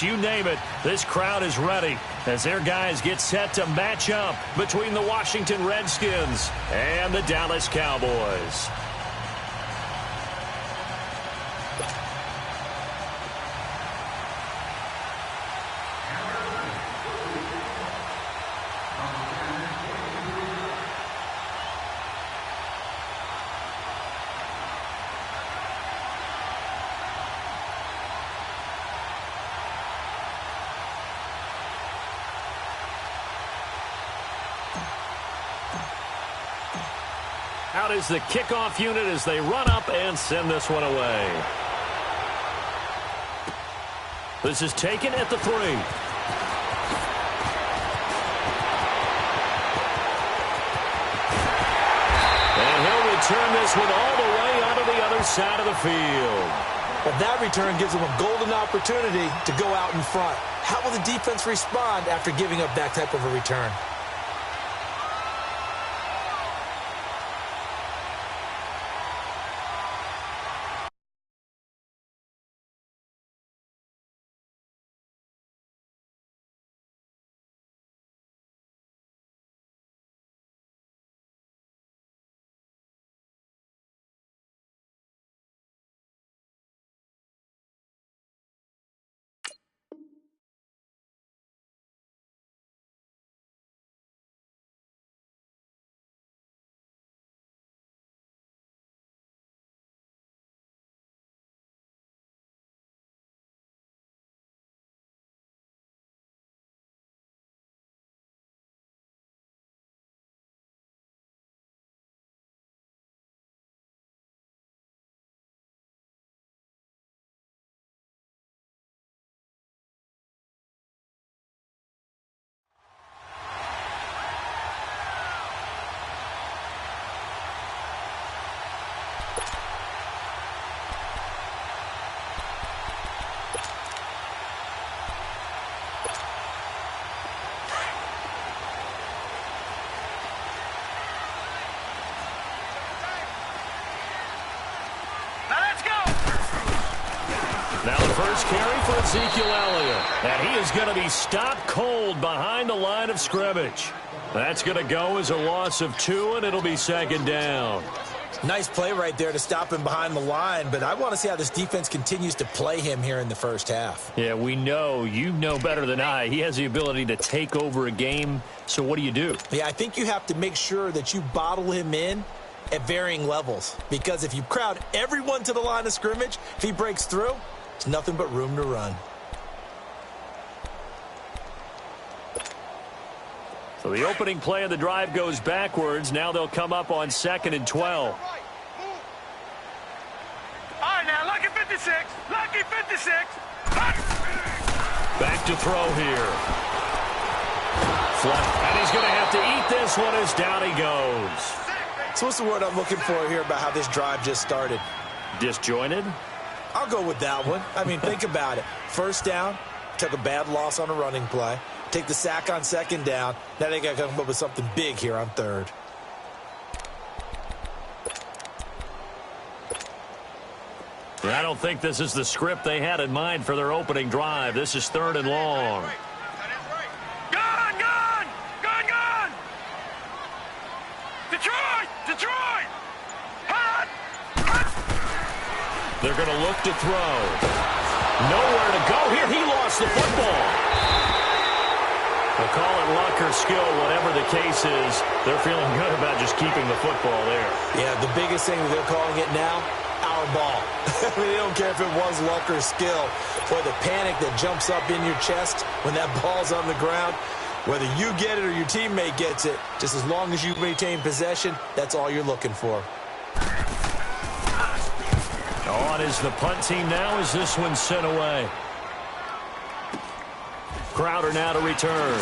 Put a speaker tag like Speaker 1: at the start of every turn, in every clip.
Speaker 1: sports, you name it, this crowd is ready as their guys get set to match up between the Washington Redskins and the Dallas Cowboys. Out is the kickoff unit as they run up and send this one away. This is taken at the 3. And he'll return this one all the way onto the other side of the field.
Speaker 2: Well, that return gives them a golden opportunity to go out in front. How will the defense respond after giving up that type of a return?
Speaker 1: Now the first carry for Ezekiel Elliott. And he is going to be stopped cold behind the line of scrimmage. That's going to go as a loss of 2, and it'll be second down.
Speaker 2: Nice play right there to stop him behind the line, but I want to see how this defense continues to play him here in the first half.
Speaker 1: Yeah, we know. You know better than I. He has the ability to take over a game, so what do you do?
Speaker 2: Yeah, I think you have to make sure that you bottle him in at varying levels, because if you crowd everyone to the line of scrimmage, if he breaks through, it's nothing but room to run.
Speaker 1: So the opening play of the drive goes backwards. Now they'll come up on 2nd and 12.
Speaker 3: All right, now, lucky 56. Lucky 56.
Speaker 1: Back to throw here. And he's going to have to eat this one as down he goes.
Speaker 2: So what's the word I'm looking for here about how this drive just started?
Speaker 1: Disjointed?
Speaker 2: I'll go with that one. I mean, think about it. First down, took a bad loss on a running play. Take the sack on 2nd down. Now they got to come up with something big here on 3rd.
Speaker 1: I don't think this is the script they had in mind for their opening drive. This is 3rd and long.
Speaker 3: Gone, gone, gone, gone. Detroit, Detroit. Hot, hot.
Speaker 1: They're going to look to throw. Nowhere to go here. He lost the football. They'll call it luck or skill, whatever the case is. They're feeling good about just keeping the football there.
Speaker 2: Yeah, the biggest thing that they're calling it now, our ball. I mean, they don't care if it was luck or skill. Boy, the panic that jumps up in your chest when that ball's on the ground, whether you get it or your teammate gets it, just as long as you maintain possession, that's all you're looking for.
Speaker 1: On is the punt team now as this one's sent away. Crowder now to return.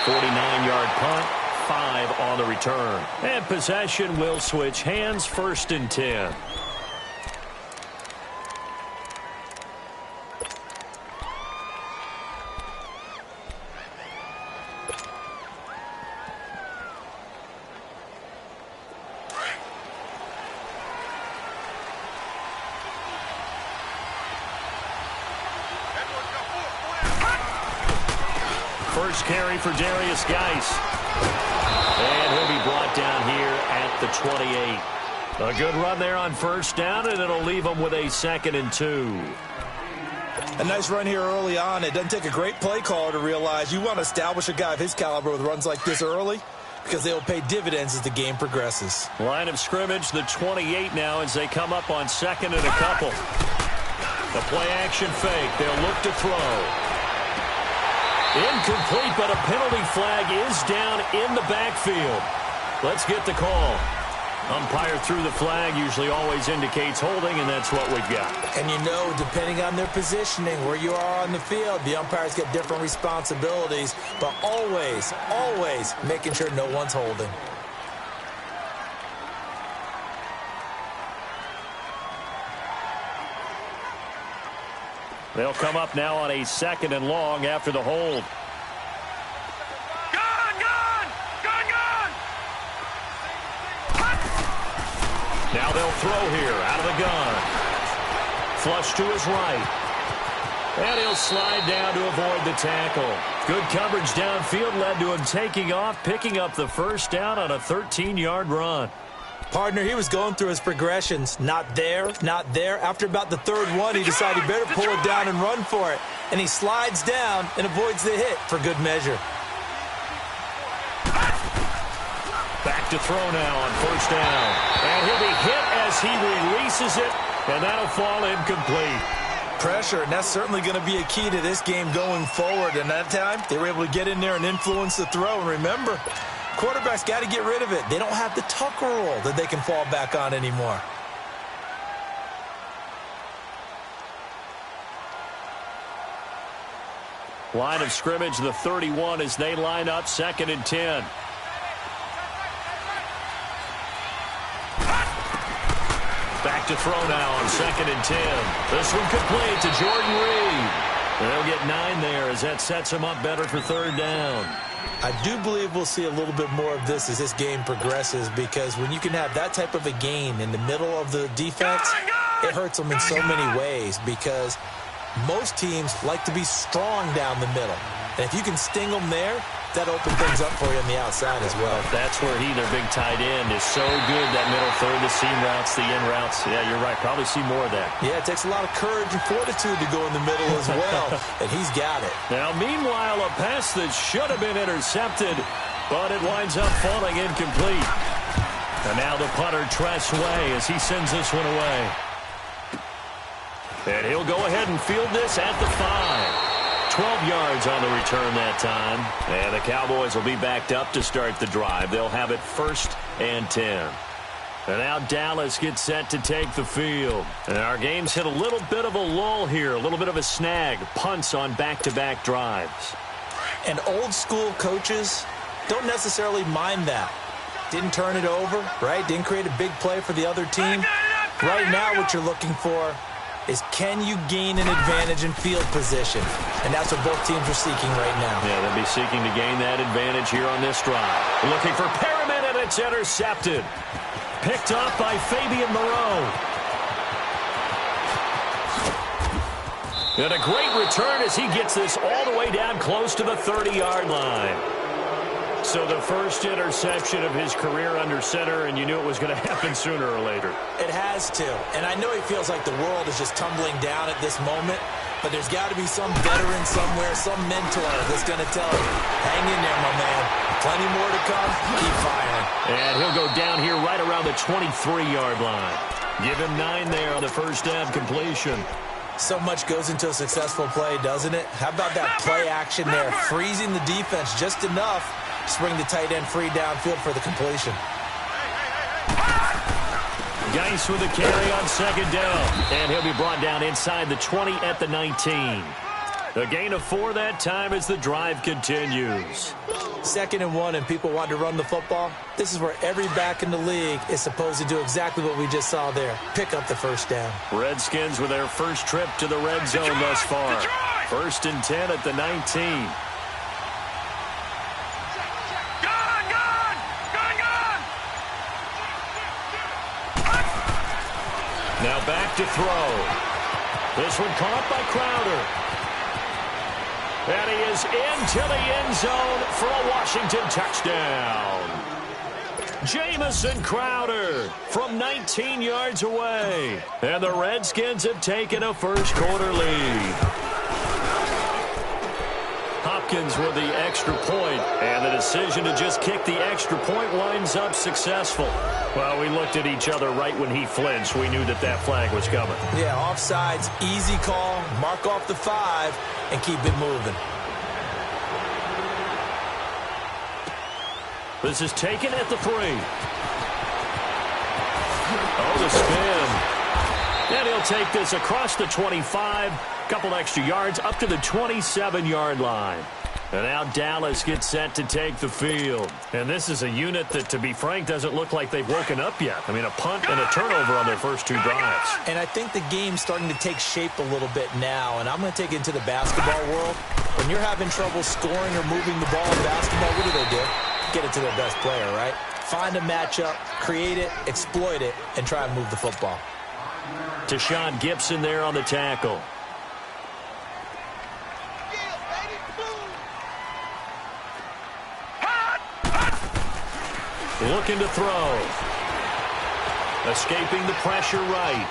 Speaker 1: 49-yard punt, 5 on the return. And possession will switch hands, 1st and 10. first carry for Darius Geis. And he'll be brought down here at the 28. A good run there on first down, and it'll leave him with a 2nd and 2.
Speaker 2: A nice run here early on. It doesn't take a great play caller to realize you want to establish a guy of his caliber with runs like this early because they will pay dividends as the game progresses.
Speaker 1: Line of scrimmage, the 28 now as they come up on 2nd and a couple. The play-action fake. They'll look to throw. Incomplete, but a penalty flag is down in the backfield. Let's get the call. Umpire threw the flag, usually always indicates holding, and that's what we've got.
Speaker 2: And you know, depending on their positioning, where you are on the field, the umpires get different responsibilities, but always, always making sure no one's holding.
Speaker 1: They'll come up now on a 2nd and long after the hold. Now they'll throw here out of the gun. Flush to his right. And he'll slide down to avoid the tackle. Good coverage downfield led to him taking off, picking up the first down on a 13-yard run.
Speaker 2: Partner, he was going through his progressions. Not there, not there. After about the 3rd one, he decided he better pull it down and run for it. And he slides down and avoids the hit for good measure.
Speaker 1: Back to throw now on first down. And he'll be hit as he releases it, and that'll fall incomplete.
Speaker 2: Pressure, and that's certainly going to be a key to this game going forward. And that time, they were able to get in there and influence the throw. And remember, quarterbacks got to get rid of it. They don't have the Tucker rule that they can fall back on anymore.
Speaker 1: Line of scrimmage, the 31 as they line up 2nd and 10. Back to throw now on 2nd and 10. This one complete to Jordan Reed. They'll get 9 there as that sets him up better for 3rd down.
Speaker 2: I do believe we'll see a little bit more of this as this game progresses, because when you can have that type of a gain in the middle of the defense, it hurts them in so many ways, because most teams like to be strong down the middle. And if you can sting them there, that opens things up for you on the outside as well.
Speaker 1: That's where their big tight end, is so good, that middle third, the seam routes, the in routes. Yeah, you're right. Probably see more of that.
Speaker 2: Yeah, it takes a lot of courage and fortitude to go in the middle as well, and he's got it.
Speaker 1: Now, meanwhile, a pass that should have been intercepted, but it winds up falling incomplete. And now the punter, Tressway, as he sends this one away. And he'll go ahead and field this at the 5. 12 yards on the return that time. And the Cowboys will be backed up to start the drive. They'll have it 1st and 10. And now Dallas gets set to take the field. And our game's hit a little bit of a lull here, a little bit of a snag. Punts on back-to-back drives.
Speaker 2: And old school coaches don't necessarily mind that. Didn't turn it over, right? Didn't create a big play for the other team. Right now what you're looking for is, can you gain an advantage in field position? And that's what both teams are seeking right now.
Speaker 1: Yeah, they'll be seeking to gain that advantage here on this drive. Looking for Perriman, and it's intercepted. Picked up by Fabian Moreau. And a great return as he gets this all the way down close to the 30-yard line. So the first interception of his career under center, and you knew it was going to happen sooner or later.
Speaker 2: It has to. And I know he feels like the world is just tumbling down at this moment, but there's got to be some veteran somewhere, some mentor that's going to tell him, hang in there, my man. Plenty more to come. Keep firing.
Speaker 1: And he'll go down here right around the 23-yard line. Give him 9 there on the first down completion.
Speaker 2: So much goes into a successful play, doesn't it? How about that play action there, freezing the defense just enough to bring the tight end free downfield for the completion.
Speaker 1: Geis with a carry on 2nd down. And he'll be brought down inside the 20 at the 19. A gain of 4 that time as the drive continues.
Speaker 2: 2nd and 1, and people want to run the football. This is where every back in the league is supposed to do exactly what we just saw there. Pick up the first down.
Speaker 1: Redskins with their first trip to the red zone thus far. 1st and 10 at the 19. Now back to throw. This one caught by Crowder. And he is into the end zone for a Washington touchdown. Jamison Crowder from 19 yards away. And the Redskins have taken a first-quarter lead. Hopkins with the extra point, and the decision to just kick the extra point winds up successful. Well, we looked at each other right when he flinched. We knew that that flag was coming.
Speaker 2: Yeah, offsides, easy call, mark off the 5, and keep it moving.
Speaker 1: This is taken at the 3. Oh, the spin. And he'll take this across the 25. Couple extra yards up to the 27-yard line. And now Dallas gets set to take the field. And this is a unit that, to be frank, doesn't look like they've woken up yet. I mean, a punt and a turnover on their first 2 drives.
Speaker 2: And I think the game's starting to take shape a little bit now. And I'm going to take it into the basketball world. When you're having trouble scoring or moving the ball in basketball, what do? Get it to their best player, right? Find a matchup, create it, exploit it, and try and move the football.
Speaker 1: Tashawn Gibson there on the tackle. Looking to throw. Escaping the pressure right.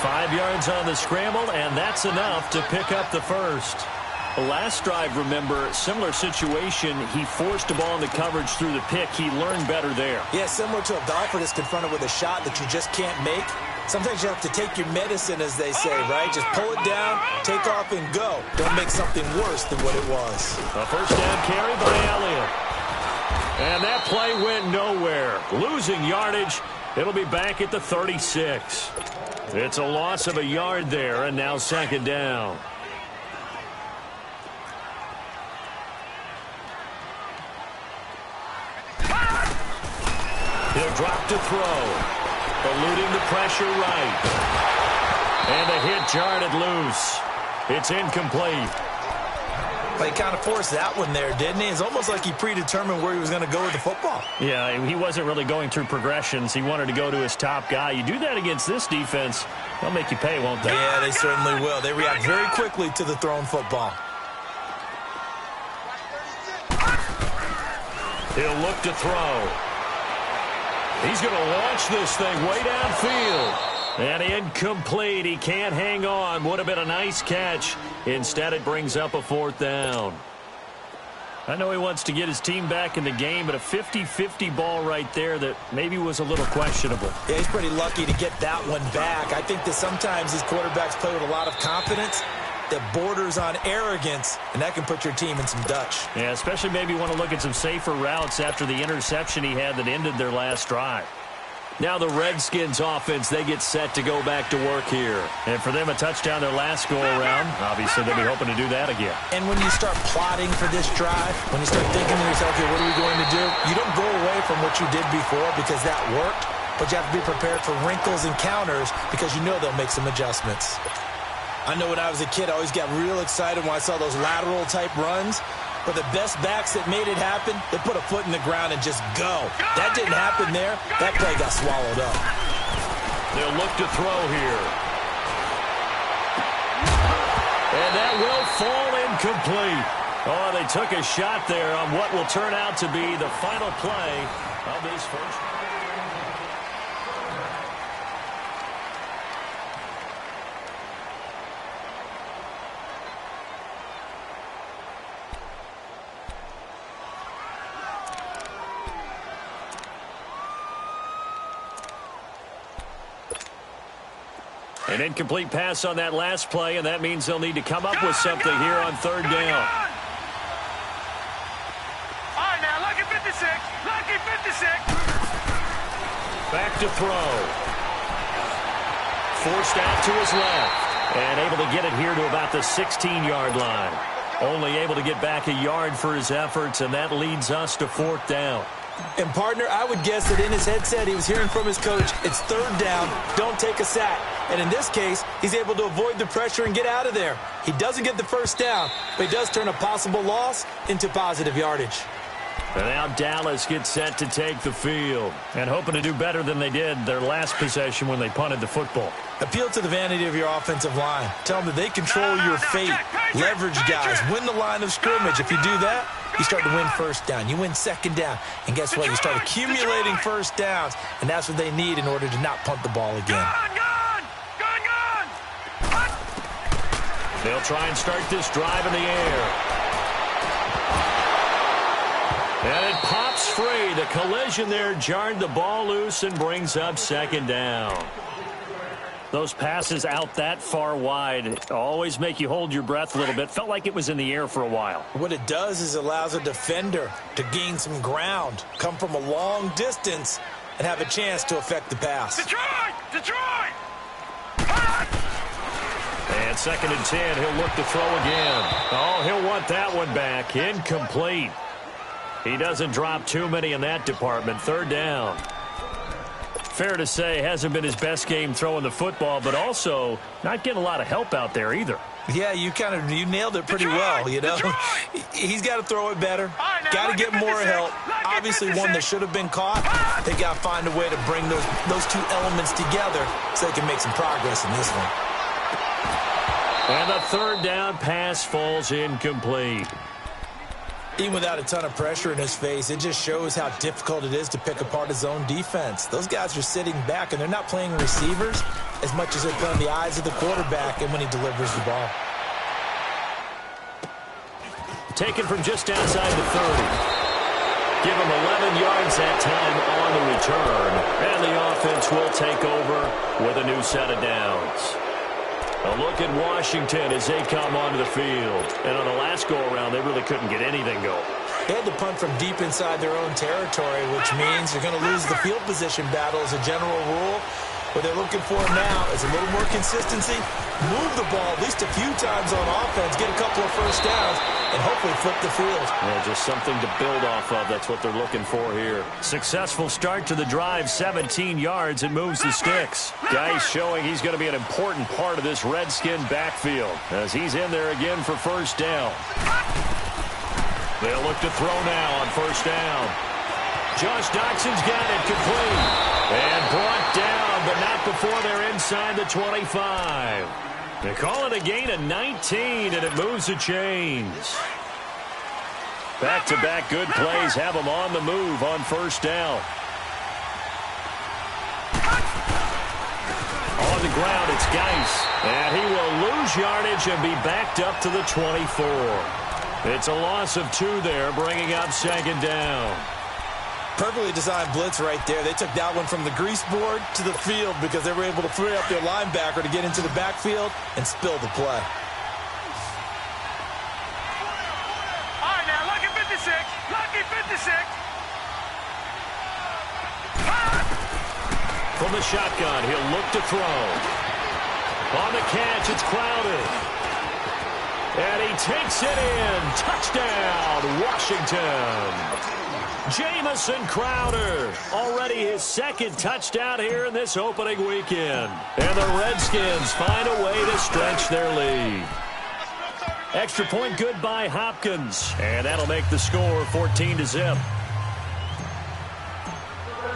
Speaker 1: 5 yards on the scramble, and that's enough to pick up the first. The last drive, remember, similar situation. He forced the ball into coverage through the pick. He learned better there.
Speaker 2: Yeah, similar to a golfer that's confronted with a shot that you just can't make. Sometimes you have to take your medicine, as they say, right? Just pull it down, take off, and go. Don't make something worse than what it was.
Speaker 1: A first down carry by Elliott. And that play went nowhere. Losing yardage. It'll be back at the 36. It's a loss of a yard there, and now second down. He'll drop to throw. Eluding the pressure right. And a hit jarred loose. It's incomplete.
Speaker 2: But he kind of forced that one there, didn't he? It's almost like he predetermined where he was going to go with the football.
Speaker 1: Yeah, he wasn't really going through progressions. He wanted to go to his top guy. You do that against this defense, they'll make you pay, won't they?
Speaker 2: Yeah, they certainly will. They react very quickly to the thrown football.
Speaker 1: He'll look to throw. He's going to launch this thing way downfield. And incomplete. He can't hang on. Would have been a nice catch. Instead, it brings up a 4th down. I know he wants to get his team back in the game, but a 50-50 ball right there that maybe was a little questionable.
Speaker 2: Yeah, he's pretty lucky to get that one back. I think that sometimes these quarterbacks play with a lot of confidence that borders on arrogance, and that can put your team in some Dutch.
Speaker 1: Yeah, especially maybe want to look at some safer routes after the interception he had that ended their last drive. Now the Redskins offense, they get set to go back to work here. And for them, a touchdown their last go-around. Obviously, they'll be hoping to do that again.
Speaker 2: And when you start plotting for this drive, when you start thinking to yourself, okay, what are we going to do? You don't go away from what you did before because that worked, but you have to be prepared for wrinkles and counters because you know they'll make some adjustments. I know when I was a kid, I always got real excited when I saw those lateral-type runs. But the best backs that made it happen, they put a foot in the ground and just go. That didn't happen there. That play got swallowed up.
Speaker 1: They'll look to throw here. And that will fall incomplete. Oh, they took a shot there on what will turn out to be the final play of this first. An incomplete pass on that last play, and that means they'll need to come up with something here on 3rd down.
Speaker 3: All right, now, lucky 56. Lucky 56.
Speaker 1: Back to throw. Forced out to his left. And able to get it here to about the 16-yard line. Only able to get back a yard for his efforts, and that leads us to 4th down.
Speaker 2: And, partner, I would guess that in his headset he was hearing from his coach, it's 3rd down, don't take a sack. And in this case, he's able to avoid the pressure and get out of there. He doesn't get the first down, but he does turn a possible loss into positive yardage.
Speaker 1: And now Dallas gets set to take the field. And hoping to do better than they did their last possession when they punted the football.
Speaker 2: Appeal to the vanity of your offensive line. Tell them that they control your fate. Leverage guys. Win the line of scrimmage. If you do that, you start to win first down. You win second down. And guess what? You start accumulating first downs. And that's what they need in order to not punt the ball again.
Speaker 1: They'll try and start this drive in the air. And it pops free. The collision there jarred the ball loose and brings up second down. Those passes out that far wide always make you hold your breath a little bit. Felt like it was in the air for a while.
Speaker 2: What it does is it allows a defender to gain some ground, come from a long distance, and have a chance to affect the pass.
Speaker 3: Detroit!
Speaker 1: And 2nd and 10, he'll look to throw again. Oh, he'll want that one back. Incomplete. He doesn't drop too many in that department. 3rd down. Fair to say, hasn't been his best game throwing the football, but also not getting a lot of help out there either.
Speaker 2: Yeah, you nailed it pretty well, you know. He's got to throw it better. Got to get more help. Obviously, one that should have been caught. They got to find a way to bring those two elements together so they can make some progress in this one.
Speaker 1: And the 3rd down pass falls incomplete.
Speaker 2: Even without a ton of pressure in his face, it just shows how difficult it is to pick apart his own defense. Those guys are sitting back, and they're not playing receivers as much as they're playing the eyes of the quarterback and when he delivers the ball.
Speaker 1: Taken from just outside the 30. Give him 11 yards that time on the return. And the offense will take over with a new set of downs. A look at Washington as they come onto the field. And on the last go-around, they really couldn't get anything going.
Speaker 2: They had to punt from deep inside their own territory, which means you're going to lose the field position battle as a general rule. What they're looking for now is a little more consistency, move the ball at least a few times on offense, get a couple of first downs, and hopefully flip the field.
Speaker 1: Yeah, just something to build off of. That's what they're looking for here. Successful start to the drive, 17 yards, and moves the sticks. Guys showing he's going to be an important part of this Redskin backfield as he's in there again for first down. They'll look to throw now on first down. Josh Doxson's got it complete. And brought down, but not before they're inside the 25. They call it a gain of 19, and it moves the chains. Back-to-back good plays have them on the move on first down. On the ground, it's Geis. And he will lose yardage and be backed up to the 24. It's a loss of 2 there, bringing up second down.
Speaker 2: Perfectly designed blitz right there. They took that one from the grease board to the field because they were able to free up their linebacker to get into the backfield and spill the play.
Speaker 3: All right, now, lucky 56. Lucky 56.
Speaker 1: From the shotgun, he'll look to throw. On the catch, it's Crowder. And he takes it in. Touchdown, Washington. Jamison Crowder, already his 2nd touchdown here in this opening weekend. And the Redskins find a way to stretch their lead. Extra point good by Hopkins. And that'll make the score 14-0.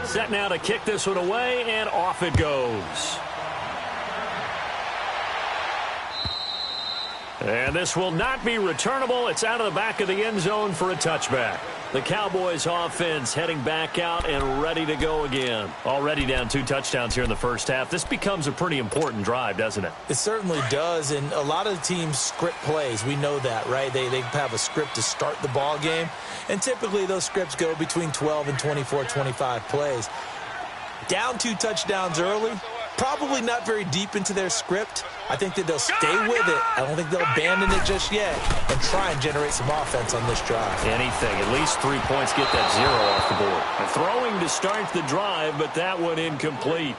Speaker 1: Set now to kick this one away, and off it goes. And this will not be returnable. It's out of the back of the end zone for a touchback. The Cowboys offense heading back out and ready to go again. Already down 2 touchdowns here in the first half. This becomes a pretty important drive, doesn't it?
Speaker 2: It certainly does, and a lot of the teams script plays. We know that, right? They have a script to start the ball game, and typically those scripts go between 12 and 24, 25 plays. Down 2 touchdowns early, probably not very deep into their script. I think that they'll stay with it. I don't think they'll abandon it just yet and try and generate some offense on this drive.
Speaker 1: Anything. At least 3 points, get that 0 off the board. And throwing to start the drive, but that one incomplete.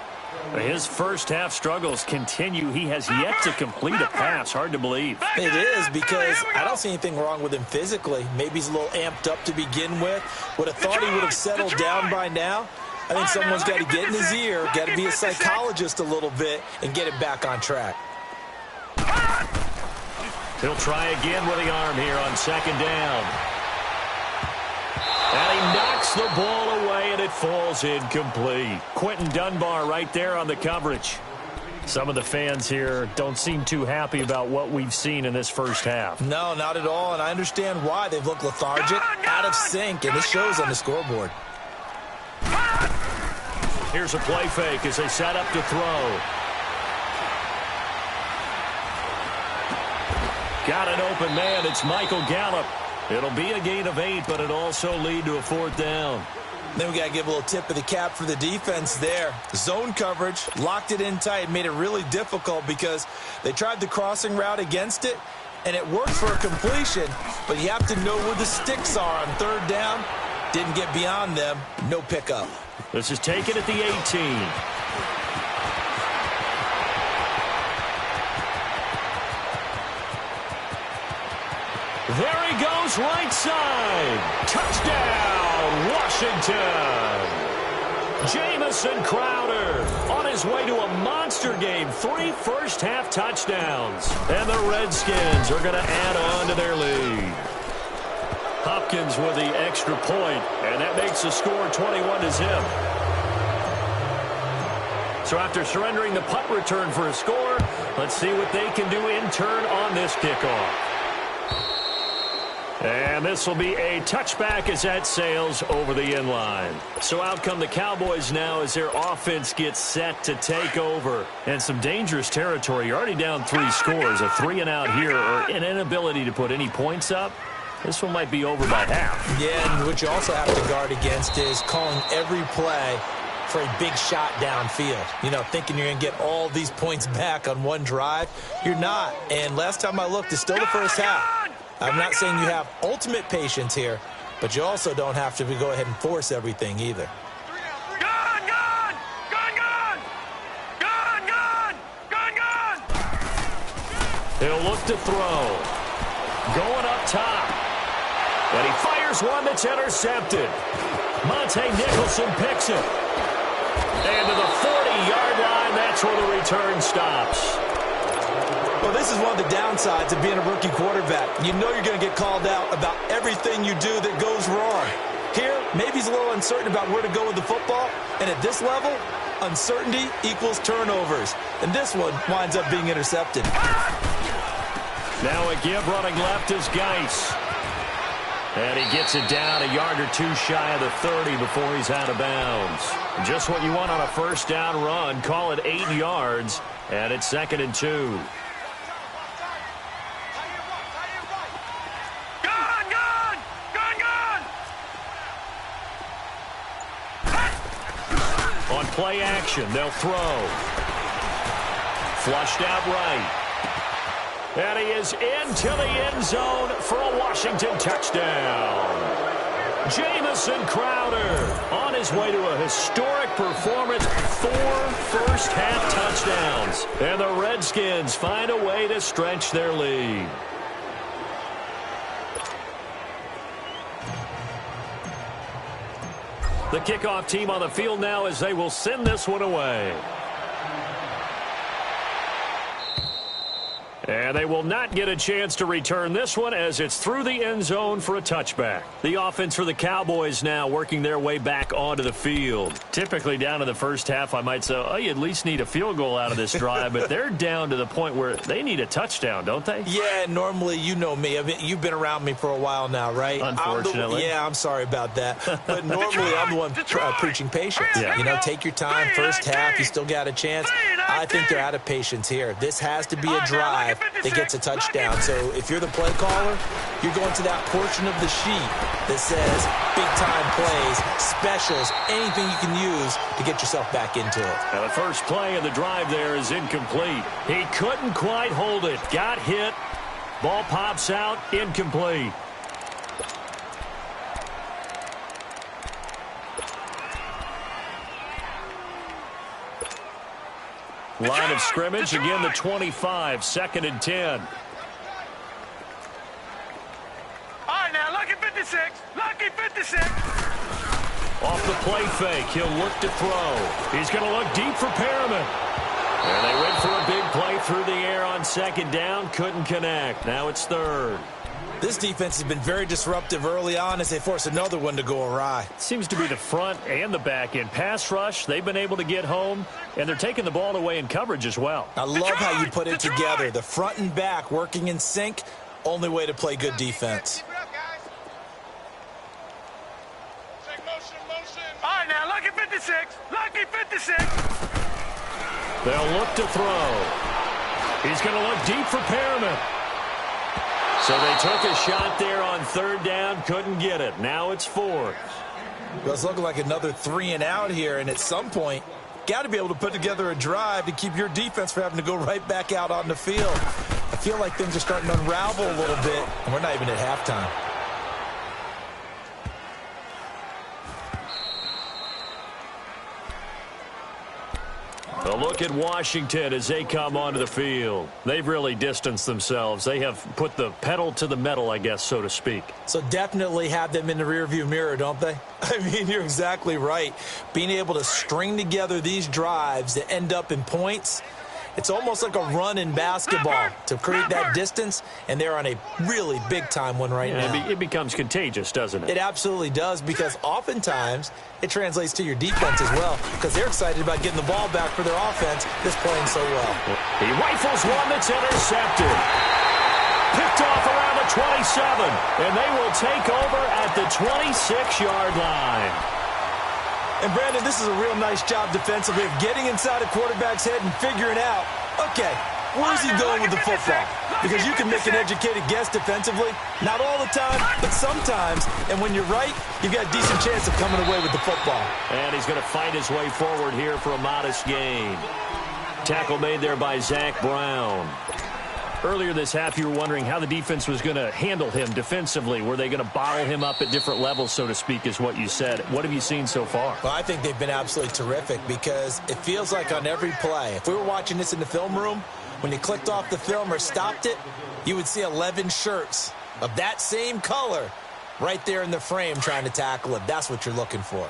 Speaker 1: His first half struggles continue. He has yet to complete a pass. Hard to believe.
Speaker 2: It is, because I don't see anything wrong with him physically. Maybe he's a little amped up to begin with. Would have thought he would have settled down by now. I think someone's got to get in his ear, got to be a psychologist a little bit, and get it back on track.
Speaker 1: He'll try again with the arm here on second down. And he knocks the ball away, and it falls incomplete. Quentin Dunbar right there on the coverage. Some of the fans here don't seem too happy about what we've seen in this first half.
Speaker 2: No, not at all, and I understand why. They've looked lethargic, out of sync, and this shows on the scoreboard.
Speaker 1: Here's a play fake as they set up to throw. Got an open man. It's Michael Gallup. It'll be a gain of 8, but it'll also lead to a 4th down.
Speaker 2: Then we got to give a little tip of the cap for the defense there. Zone coverage, locked it in tight, made it really difficult because they tried the crossing route against it, and it worked for a completion, but you have to know where the sticks are on 3rd down. Didn't get beyond them. No pickup.
Speaker 1: This is taken at the 18. There he goes, right side. Touchdown, Washington. Jamison Crowder on his way to a monster game. 3 first-half touchdowns. And the Redskins are going to add on to their lead. Hopkins with the extra point, and that makes the score 21-0. So after surrendering the punt return for a score, let's see what they can do in turn on this kickoff. And this will be a touchback as that sails over the end line. So out come the Cowboys now as their offense gets set to take over. And some dangerous territory. You're already down 3 scores. A 3-and-out here or an inability to put any points up. This one might be over by half.
Speaker 2: Yeah, and what you also have to guard against is calling every play for a big shot downfield. You know, thinking you're going to get all these points back on one drive. You're not. And last time I looked, it's still the first half. I'm not saying you have ultimate patience here, but you also don't have to go ahead and force everything either.
Speaker 3: Gone, gone! Gone, gone! Gone, gone! Gone, gone!
Speaker 1: He'll look to throw. Going up top. And he fires one that's intercepted. Monte Nicholson picks it. And to the 40-yard line, that's where the return stops.
Speaker 2: Well, this is one of the downsides of being a rookie quarterback. You know you're going to get called out about everything you do that goes wrong. Here, maybe he's a little uncertain about where to go with the football. And at this level, uncertainty equals turnovers. And this one winds up being intercepted.
Speaker 1: Now a give running left is Geis. And he gets it down a yard or 2 shy of the 30 before he's out of bounds. Just what you want on a first down run. Call it 8 yards. And it's 2nd and 2. On play action, they'll throw. Flushed out right. And he is into the end zone for a Washington touchdown. Jamison Crowder on his way to a historic performance. 4 first-half touchdowns. And the Redskins find a way to stretch their lead. The kickoff team on the field now as they will send this one away. And they will not get a chance to return this one as it's through the end zone for a touchback. The offense for the Cowboys now working their way back onto the field. Typically down to the first half, I might say, oh, you at least need a field goal out of this drive, but they're down to the point where they need a touchdown, don't they?
Speaker 2: Yeah, normally, you know me. I mean, you've been around me for a while now, right?
Speaker 1: Unfortunately.
Speaker 2: I'm sorry about that. But normally, I'm the one preaching patience.
Speaker 1: Yeah.
Speaker 2: You know, take your time. First half, you still got a chance. I think they're out of patience here. This has to be a drive that gets a touchdown. So if you're the play caller, you're going to that portion of the sheet that says big-time plays, specials, anything you can use to get yourself back into it.
Speaker 1: Now the first play of the drive there is incomplete. He couldn't quite hold it. Got hit. Ball pops out. Incomplete. Line of scrimmage, again the 25, 2nd and 10.
Speaker 3: All right, now, lucky 56. Lucky 56.
Speaker 1: Off the play fake, he'll look to throw. He's going to look deep for Perriman. And they went for a big play through the air on 2nd down. Couldn't connect. Now it's 3rd.
Speaker 2: This defense has been very disruptive early on as they force another one to go awry.
Speaker 1: Seems to be the front and the back end. Pass rush, they've been able to get home, and they're taking the ball away in coverage as well.
Speaker 2: I love how you put it together. The front and back working in sync, only way to play good defense.
Speaker 3: All right, now, lucky 56. Lucky 56.
Speaker 1: They'll look to throw. He's going to look deep for Perriman. So they took a shot there on third down, couldn't get it. Now it's fourth.
Speaker 2: Well, it's looking like another 3 and out here, and at some point, got to be able to put together a drive to keep your defense from having to go right back out on the field. I feel like things are starting to unravel a little bit, and we're not even at halftime.
Speaker 1: A look at Washington as they come onto the field. They've really distanced themselves. They have put the pedal to the metal, I guess, so to speak.
Speaker 2: So definitely have them in the rearview mirror, don't they? I mean, you're exactly right. Being able to string together these drives that end up in points, it's almost like a run in basketball to create that distance, and they're on a really big-time one right now.
Speaker 1: It becomes contagious, doesn't it?
Speaker 2: It absolutely does, because oftentimes it translates to your defense as well, because they're excited about getting the ball back for their offense that's playing so well.
Speaker 1: He rifles one that's intercepted. Picked off around the 27, and they will take over at the 26-yard line.
Speaker 2: And, Brandon, this is a real nice job defensively of getting inside a quarterback's head and figuring out, okay, where's he going with the football? Because you can make an educated guess defensively. Not all the time, but sometimes. And when you're right, you've got a decent chance of coming away with the football.
Speaker 1: And he's going to fight his way forward here for a modest gain. Tackle made there by Zach Brown. Earlier this half, you were wondering how the defense was going to handle him defensively. Were they going to bottle him up at different levels, so to speak, is what you said. What have you seen so far?
Speaker 2: Well, I think they've been absolutely terrific because it feels like on every play, if we were watching this in the film room, when you clicked off the film or stopped it, you would see 11 shirts of that same color right there in the frame trying to tackle him. That's what you're looking for.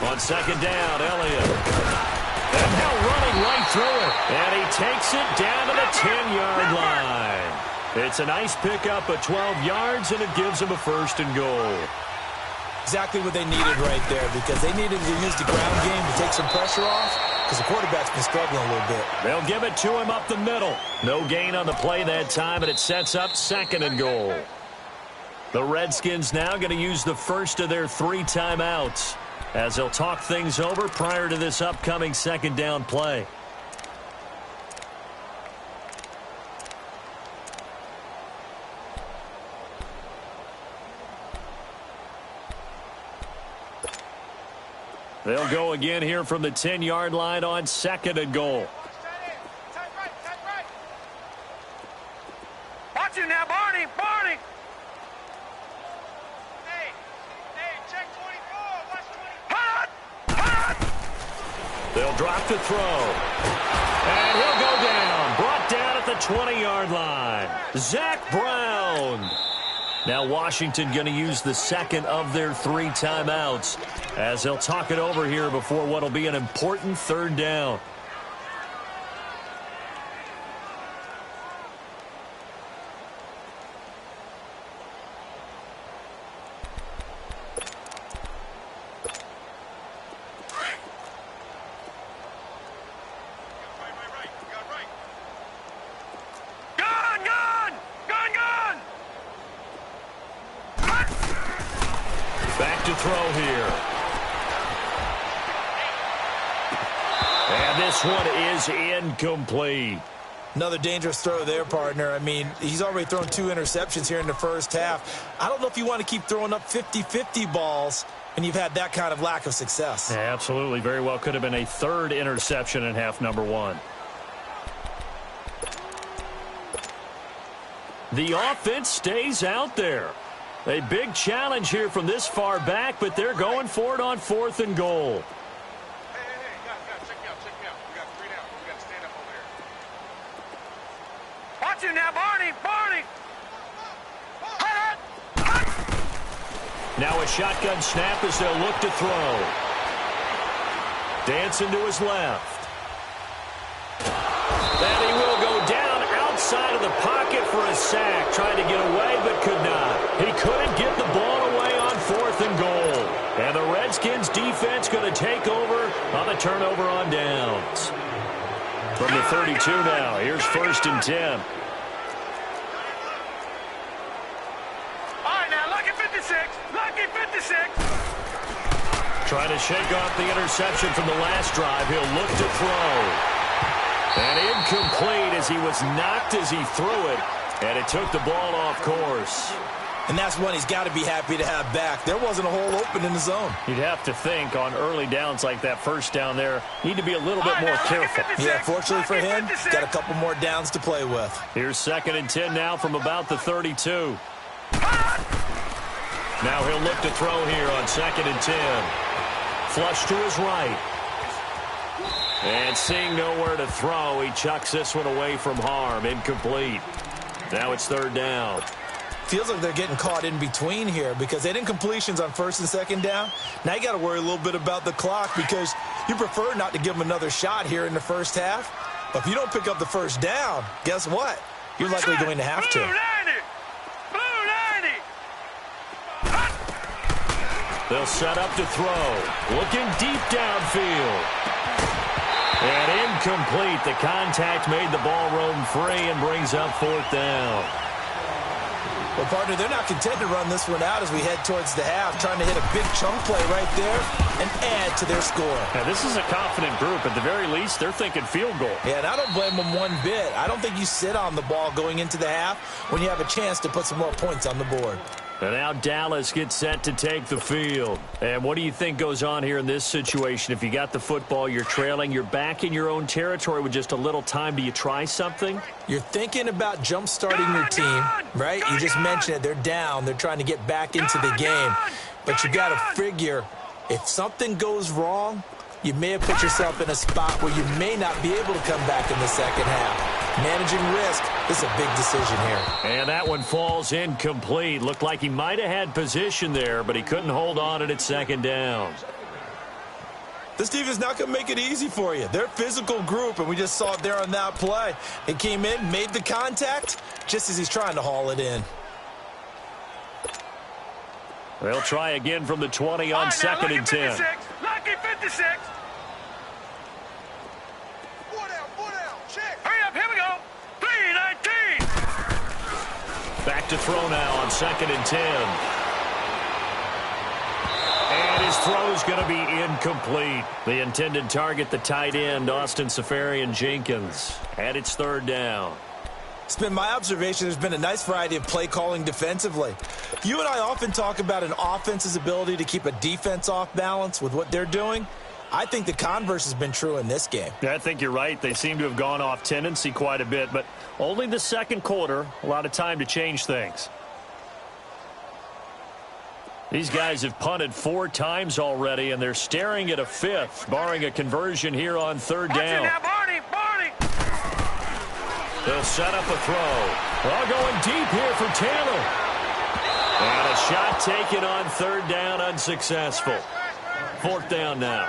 Speaker 1: On second down, Elliott. And now running right through it. And he takes it down to the 10-yard line. It's a nice pickup of 12 yards, and it gives him a first and goal.
Speaker 2: Exactly what they needed right there, because they needed to use the ground game to take some pressure off, because the quarterback's been struggling a little bit.
Speaker 1: They'll give it to him up the middle. No gain on the play that time, and it sets up second and goal. The Redskins now going to use the first of their 3 timeouts, as they'll talk things over prior to this upcoming second down play. They'll go again here from the 10-yard line on second and goal.
Speaker 3: Watch him now, Barney. Barney. Check 24. Watch 24.
Speaker 1: They'll drop the throw. And he'll go down. Brought down at the 20-yard line. Zach Brown. Now Washington going to use the second of their 3 timeouts as they'll talk it over here before what will be an important third down. Back to throw here. And this one is incomplete.
Speaker 2: Another dangerous throw there, partner. I mean, he's already thrown 2 interceptions here in the first half. I don't know if you want to keep throwing up 50-50 balls when you've had that kind of lack of success.
Speaker 1: Yeah, absolutely. Very well could have been a 3rd interception in half number 1. The offense stays out there. A big challenge here from this far back, but they're going for it on 4th and goal.
Speaker 3: Hey, check me out. We got 3 down. We got to stand up over here. Watch him now, Barney.
Speaker 1: Now a shotgun snap as they'll look to throw. Dancing to his left. for a sack. Tried to get away, but could not. He couldn't get the ball away on 4th and goal. And the Redskins defense going to take over on the turnover on downs. From the 32 now, here's 1st and 10.
Speaker 3: All right, now, lucky 56. Lucky 56.
Speaker 1: Trying to shake off the interception from the last drive. He'll look to throw. And incomplete as he was knocked as he threw it. And it took the ball off course.
Speaker 2: And that's one he's got to be happy to have back. There wasn't a hole open in the zone.
Speaker 1: You'd have to think on early downs like that first down there, need to be a little bit more careful.
Speaker 2: Yeah, fortunately for him, got a couple more downs to play with.
Speaker 1: Here's 2nd and 10 now from about the 32. Now he'll look to throw here on 2nd and 10. Flush to his right. And seeing nowhere to throw, he chucks this one away from harm. Incomplete. Now it's 3rd down.
Speaker 2: Feels like they're getting caught in between here because they didn't completions on 1st and 2nd down. Now you got to worry a little bit about the clock because you prefer not to give them another shot here in the first half. But if you don't pick up the 1st down, guess what? You're likely going to have to.
Speaker 1: They'll set up to throw. Looking deep downfield. And incomplete. The contact made the ball roam free and brings up 4th down.
Speaker 2: Well, partner, they're not content to run this one out as we head towards the half, trying to hit a big chunk play right there and add to their score.
Speaker 1: Now, this is a confident group. At the very least, they're thinking field goal.
Speaker 2: Yeah, and I don't blame them one bit. I don't think you sit on the ball going into the half when you have a chance to put some more points on the board.
Speaker 1: And now Dallas gets set to take the field. And what do you think goes on here in this situation? If you got the football, you're trailing, you're back in your own territory with just a little time. Do you try something?
Speaker 2: You're thinking about jump-starting your team, right? You just mentioned it. They're down. They're trying to get back into the game. But you got to figure if something goes wrong, you may have put yourself in a spot where you may not be able to come back in the second half. Managing risk is a big decision here.
Speaker 1: And that one falls incomplete. Looked like he might have had position there, but he couldn't hold on at 2nd down.
Speaker 2: This team is not going to make it easy for you. They're a physical group, and we just saw it there on that play. It came in, made the contact, just as he's trying to haul it in.
Speaker 1: They'll try again from the 20 on 2nd and 10.
Speaker 3: Lucky 56. Hurry up, here we go. 3:19.
Speaker 1: Back to throw now on 2nd and 10. And his throw's going to be incomplete. The intended target, the tight end, Austin Safarian-Jenkins. And it's 3rd down.
Speaker 2: It's been my observation there's been a nice variety of play calling defensively. You and I often talk about an offense's ability to keep a defense off balance with what they're doing. I think the converse has been true in this game.
Speaker 1: Yeah, I think you're right. They seem to have gone off tendency quite a bit, but only the 2nd quarter, a lot of time to change things. These guys have punted 4 times already, and they're staring at a 5th, barring a conversion here on 3rd down. They'll set up a throw. All going deep here for Taylor. And a shot taken on 3rd down, unsuccessful. 4th down now.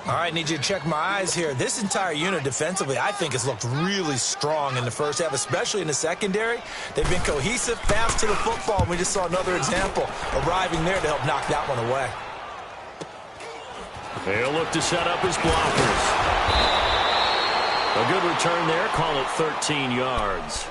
Speaker 2: All right, need you to check my eyes here. This entire unit defensively, I think, has looked really strong in the first half, especially in the secondary. They've been cohesive, fast to the football. We just saw another example arriving there to help knock that one away.
Speaker 1: They'll look to set up his blockers. A good return there, call it 13 yards.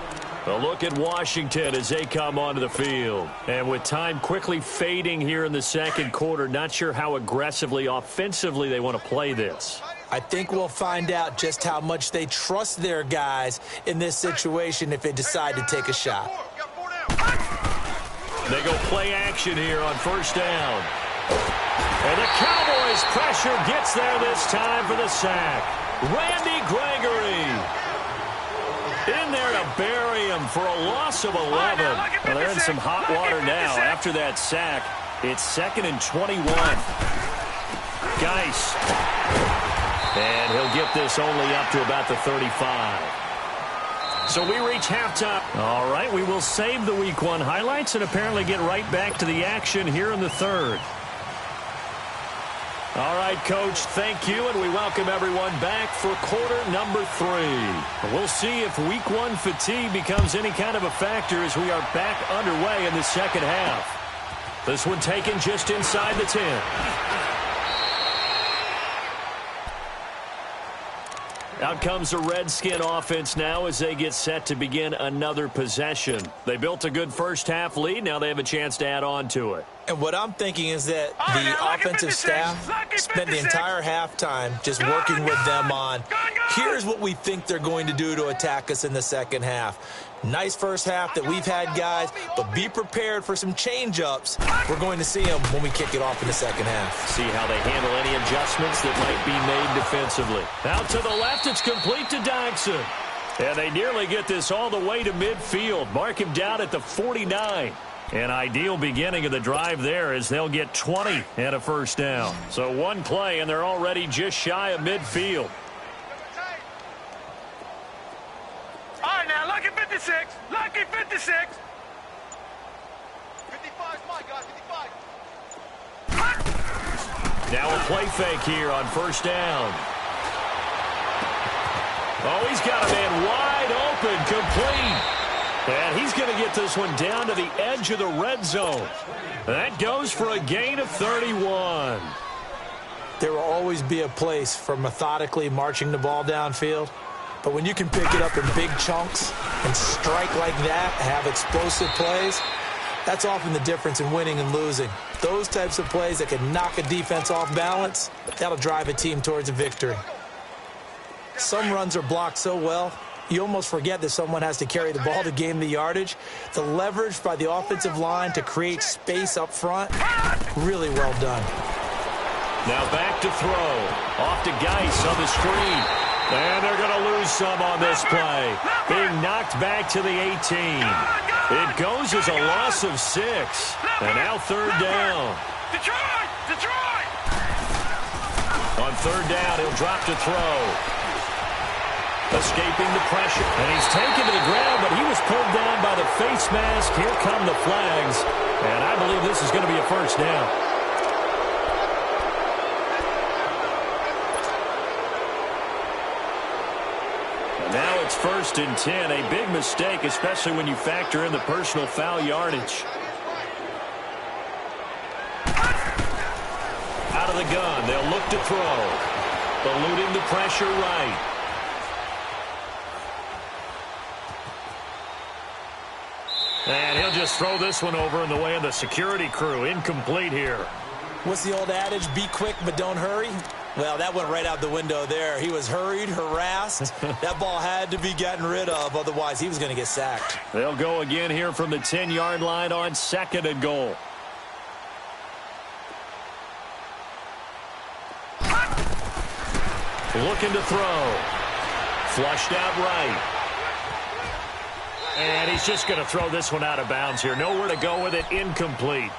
Speaker 1: A look at Washington as they come onto the field. And with time quickly fading here in the 2nd quarter, not sure how aggressively, offensively they want to play this.
Speaker 2: I think we'll find out just how much they trust their guys in this situation if they decide to take a shot.
Speaker 1: They go play action here on 1st down. And the Cowboys' pressure gets there this time for the sack. Randy Gregory in there to bury him for a loss of 11. Well, they're in some hot water now. After that sack, it's 2nd and 21. Geis. And he'll get this only up to about the 35. So we reach halftime. All right, we will save the Week 1 highlights and apparently get right back to the action here in the 3rd. All right, Coach, thank you, and we welcome everyone back for quarter number 3. We'll see if week 1 fatigue becomes any kind of a factor as we are back underway in the second half. This one taken just inside the 10. Out comes the Redskin offense now as they get set to begin another possession. They built a good first half lead. Now they have a chance to add on to it.
Speaker 2: And what I'm thinking is that the offensive staff spent the entire halftime just working with them on, here's what we think they're going to do to attack us in the second half. Nice first half that we've had, guys, but be prepared for some change-ups. We're going to see them when we kick it off in the second half.
Speaker 1: See how they handle any adjustments that might be made defensively. Out to the left, it's complete to Dodson. And they nearly get this all the way to midfield. Mark him down at the 49. An ideal beginning of the drive there as they'll get 20 and a first down. So one play, and they're already just shy of midfield.
Speaker 3: All right, now, lucky 56. Lucky 56. 55 is my guy, 55.
Speaker 1: Now a play fake here on first down. Oh, he's got a man wide open, complete. And he's going to get this one down to the edge of the red zone. That goes for a gain of 31.
Speaker 2: There will always be a place for methodically marching the ball downfield. But when you can pick it up in big chunks and strike like that, have explosive plays, that's often the difference in winning and losing. Those types of plays that can knock a defense off balance, that'll drive a team towards a victory. Some runs are blocked so well, you almost forget that someone has to carry the ball to gain the yardage. The leverage by the offensive line to create space up front, really well done.
Speaker 1: Now back to throw. Off to Geis on the screen. And they're going to lose some on this play. Being knocked back to the 18. It goes as a loss of 6. And now third down.
Speaker 3: Detroit!
Speaker 1: On third down, he'll drop to throw. Escaping the pressure. And he's taken to the ground, but he was pulled down by the face mask. Here come the flags. And I believe this is going to be a first down. Now it's 1st and 10, a big mistake, especially when you factor in the personal foul yardage. Out of the gun, they'll look to throw. Eluding the pressure right. And he'll just throw this one over in the way of the security crew. Incomplete here.
Speaker 2: What's the old adage? Be quick, but don't hurry. Well, that went right out the window there. He was hurried, harassed. That ball had to be gotten rid of, otherwise he was going to get sacked.
Speaker 1: They'll go again here from the 10-yard line on 2nd and goal. Looking to throw. Flushed out right. And he's just going to throw this one out of bounds here. Nowhere to go with it. Incomplete.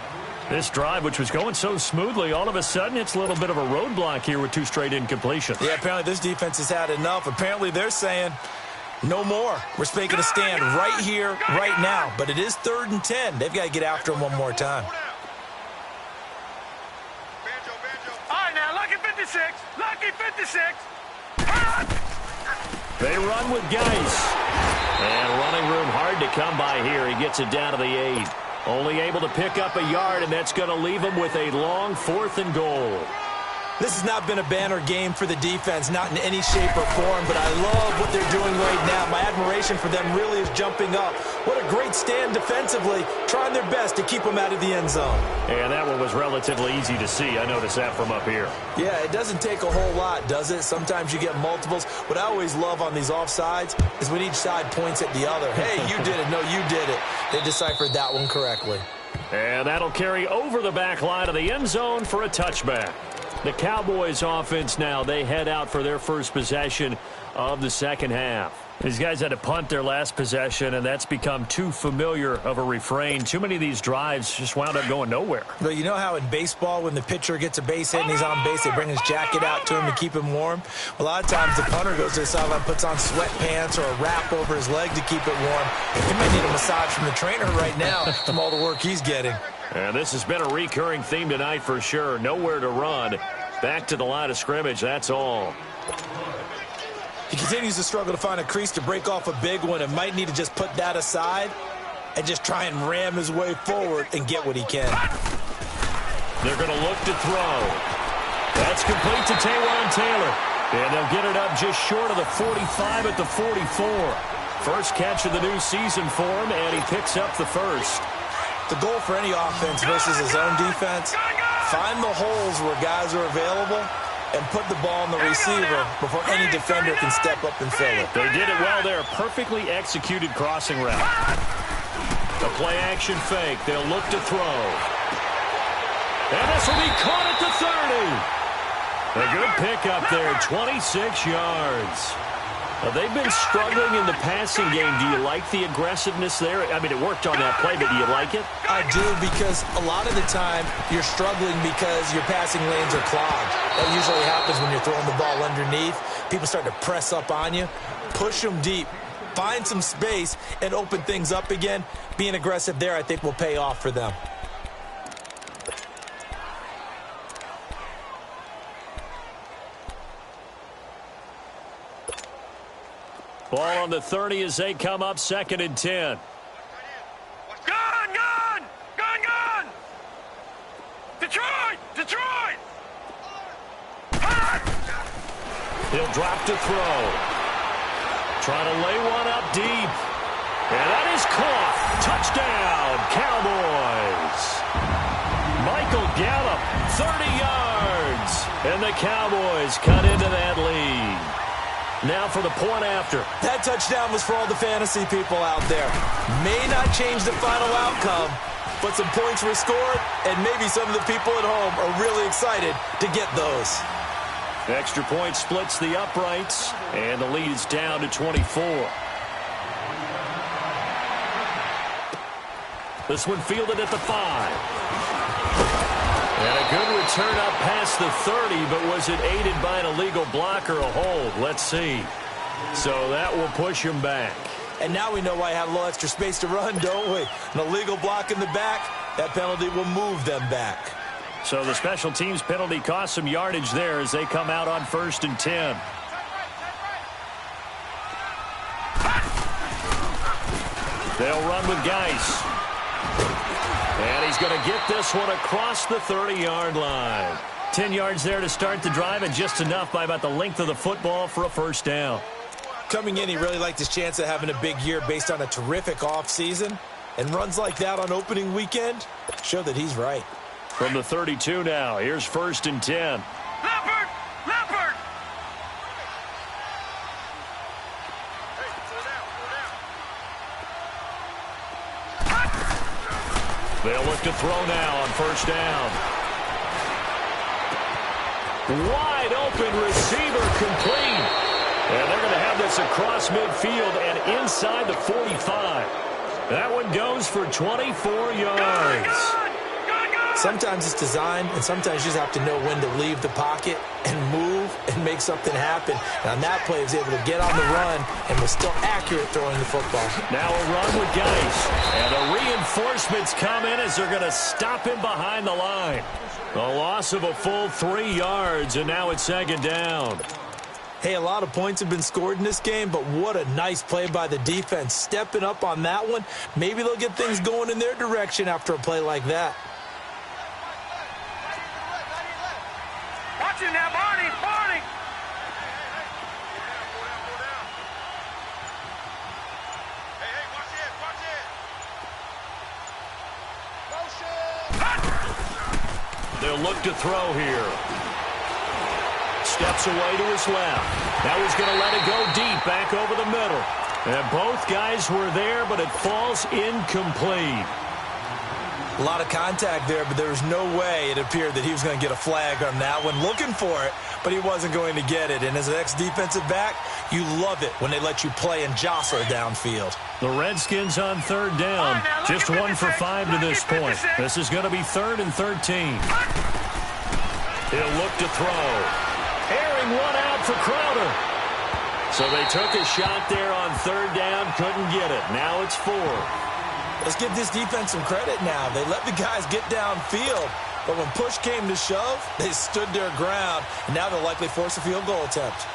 Speaker 1: This drive, which was going so smoothly, all of a sudden it's a little bit of a roadblock here with 2 straight incompletions.
Speaker 2: Yeah, apparently this defense has had enough. Apparently they're saying no more. We're making a stand right here, right now. But it is 3rd and 10. They've got to get after him one more time.
Speaker 3: All right, now, lucky 56. Lucky 56.
Speaker 1: They run with Geis. And running room hard to come by here. He gets it down to the 8. Only able to pick up a yard, and that's going to leave him with a long 4th and goal.
Speaker 2: This has not been a banner game for the defense, not in any shape or form, but I love what they're doing right now. My admiration for them really is jumping up. What a great stand defensively, trying their best to keep them out of the end zone.
Speaker 1: And that one was relatively easy to see. I noticed that from up here.
Speaker 2: Yeah, it doesn't take a whole lot, does it? Sometimes you get multiples. What I always love on these offsides is when each side points at the other. Hey, you did it. No, you did it. They deciphered that one correctly.
Speaker 1: And that'll carry over the back line of the end zone for a touchback. The Cowboys offense now, they head out for their first possession of the second half. These guys had to punt their last possession, and that's become too familiar of a refrain. Too many of these drives just wound up going nowhere.
Speaker 2: Well, you know how in baseball when the pitcher gets a base hit and he's on base, they bring his jacket out to him to keep him warm? A lot of times the punter goes to the sideline, puts on sweatpants or a wrap over his leg to keep it warm. He might need a massage from the trainer right now from all the work he's getting.
Speaker 1: And this has been a recurring theme tonight for sure. Nowhere to run. Back to the line of scrimmage, that's all.
Speaker 2: He continues to struggle to find a crease to break off a big one and might need to just put that aside and just try and ram his way forward and get what he can.
Speaker 1: They're going to look to throw. That's complete to Taywan Taylor. And they'll get it up just short of the 45 at the 44. First catch of the new season for him, and he picks up the first.
Speaker 2: The goal for any offense versus his own defense, find the holes where guys are available and put the ball on the receiver before any defender can step up and fill it.
Speaker 1: They did it well there. Perfectly executed crossing route. A play-action fake. They'll look to throw. And this will be caught at the 30. A good pickup there, 26 yards. Well, they've been struggling in the passing game. Do you like the aggressiveness there? I mean, it worked on that play, but do you like it?
Speaker 2: I do, because a lot of the time you're struggling because your passing lanes are clogged. That usually happens when you're throwing the ball underneath. People start to press up on you. Push them deep. Find some space and open things up again. Being aggressive there, I think, will pay off for them.
Speaker 1: Ball on the 30 as they come up, 2nd and 10.
Speaker 3: Gun! Gun! Gun! Gun! Detroit! Detroit!
Speaker 1: He'll drop to throw. Trying to lay one up deep. And that is caught. Touchdown, Cowboys. Michael Gallup, 30 yards. And the Cowboys cut into that lead. Now for the point after.
Speaker 2: That touchdown was for all the fantasy people out there. May not change the final outcome, but some points were scored, and maybe some of the people at home are really excited to get those.
Speaker 1: Extra point splits the uprights, and the lead is down to 24. This one fielded at the 5. And a good return up past the 30, but was it aided by an illegal block or a hold? Let's see. So that will push him back.
Speaker 2: And now we know why I had a little extra space to run, don't we? An illegal block in the back, that penalty will move them back.
Speaker 1: So the special teams penalty cost some yardage there as they come out on 1st and 10. They'll run with Geis. And he's going to get this one across the 30-yard line. 10 yards there to start the drive, and just enough by about the length of the football for a first down.
Speaker 2: Coming in, he really liked his chance of having a big year based on a terrific offseason. And runs like that on opening weekend show that he's right.
Speaker 1: From the 32 now, here's 1st and 10.
Speaker 3: Leopard! Leopard! Hey, slow down, slow down.
Speaker 1: They'll look to throw now on 1st down. Wide open receiver complete. And they're going to have this across midfield and inside the 45. That one goes for 24 yards.
Speaker 2: Sometimes it's designed, and sometimes you just have to know when to leave the pocket and move and make something happen. And on that play, he was able to get on the run and was still accurate throwing the football.
Speaker 1: Now a run with Geis. And the reinforcements come in as they're going to stop him behind the line. A loss of a full 3 yards, and now it's 2nd down.
Speaker 2: Hey, a lot of points have been scored in this game, but what a nice play by the defense. Stepping up on that one, maybe they'll get things going in their direction after a play like that.
Speaker 3: Watch it now, Barney! Barney! Hey, watch it! Watch it! Motion!
Speaker 1: They'll look to throw here. Steps away to his left. Now he's going to let it go deep, back over the middle. And both guys were there, but it falls incomplete.
Speaker 2: A lot of contact there, but there was no way it appeared that he was going to get a flag on that one. Looking for it, but he wasn't going to get it. And as an ex-defensive back, you love it when they let you play and jostle downfield.
Speaker 1: The Redskins on 3rd down. Just 1 for 5 to this point. This is going to be 3rd and 13. He'll look to throw. Airing one out for Crowder. So they took a shot there on 3rd down, couldn't get it. Now it's 4.
Speaker 2: Let's give this defense some credit now. They let the guys get downfield, But when push came to shove, they stood their ground, and now they'll likely force a field goal attempt.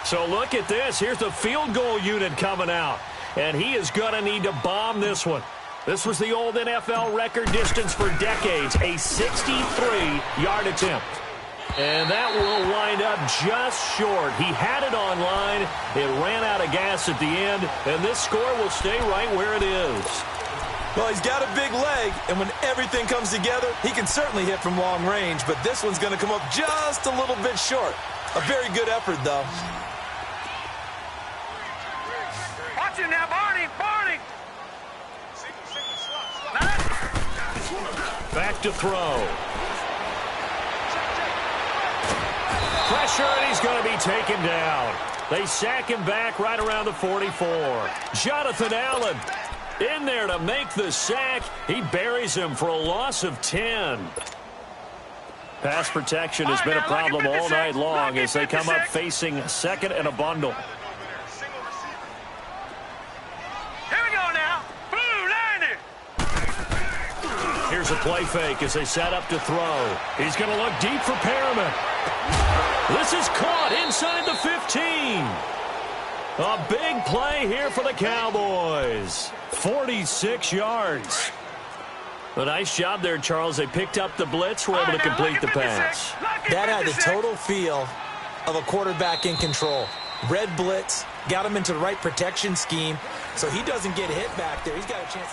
Speaker 1: So look at this. Here's the field goal unit coming out, and he is going to need to bomb this one. This was the old NFL record distance for decades, a 63-yard attempt. And that will wind up just short. He had it on line. It ran out of gas at the end, and this score will stay right where it is.
Speaker 2: Well, he's got a big leg, and when everything comes together, he can certainly hit from long range, but this one's going to come up just a little bit short. A very good effort, though.
Speaker 3: Watch it now, Barney! Barney!
Speaker 1: Back to throw. Pressure, and he's going to be taken down. They sack him back right around the 44. Jonathan Allen in there to make the sack. He buries him for a loss of 10. Pass protection has been a problem all night long as they come up facing second and a bundle. Here's a play fake as they set up to throw. He's going to look deep for Perriman. This is caught inside the 15. A big play here for the Cowboys. 46 yards. A nice job there, Charles. They picked up the blitz, were able to complete the pass.
Speaker 2: That had the total feel of a quarterback in control. Red blitz, got him into the right protection scheme, so he doesn't get hit back there. He's got a chance.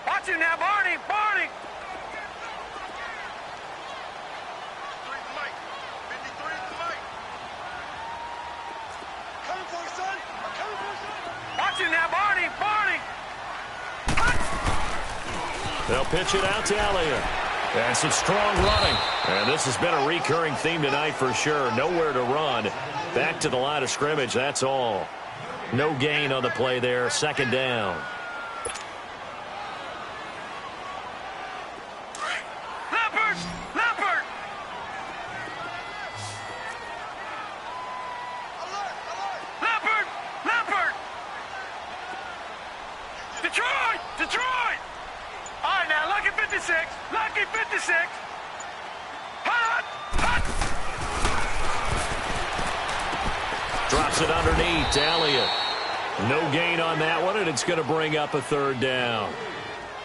Speaker 3: Watch it now, Barney! Barney! Watch it now, Barney! Barney!
Speaker 1: They'll pitch it out to Elliott. And some strong running. And this has been a recurring theme tonight for sure. Nowhere to run. Back to the line of scrimmage, that's all. No gain on the play there. Second down.
Speaker 3: Detroit! All right, now, lucky 56. Lucky 56. Hot! Hot!
Speaker 1: Drops it underneath to Elliott. No gain on that one, and it's going to bring up a third down.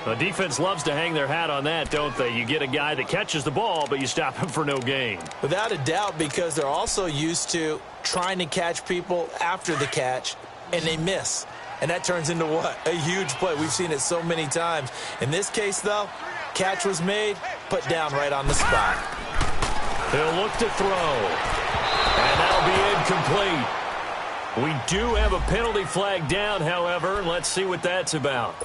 Speaker 1: The defense loves to hang their hat on that, don't they? You get a guy that catches the ball, but you stop him for no gain.
Speaker 2: Without a doubt, because they're also used to trying to catch people after the catch, and they miss. And that turns into what? A huge play. We've seen it so many times. In this case, though, catch was made, put down right on the spot.
Speaker 1: He'll look to throw. And that'll be incomplete. We do have a penalty flag down, however. Let's see what that's about.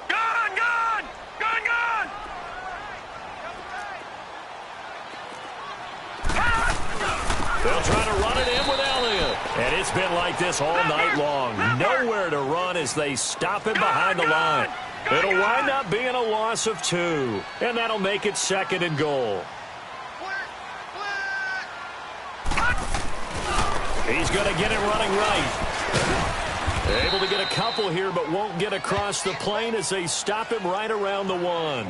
Speaker 3: Gone! Gone! Gone! Gone!
Speaker 1: They'll try to run it in with Elliott. And it's been like this all night long. Nowhere to run as they stop him behind the line. It'll wind up being a loss of 2. And that'll make it second and goal. He's going to get it running right. Able to get a couple here, but won't get across the plane as they stop him right around the 1.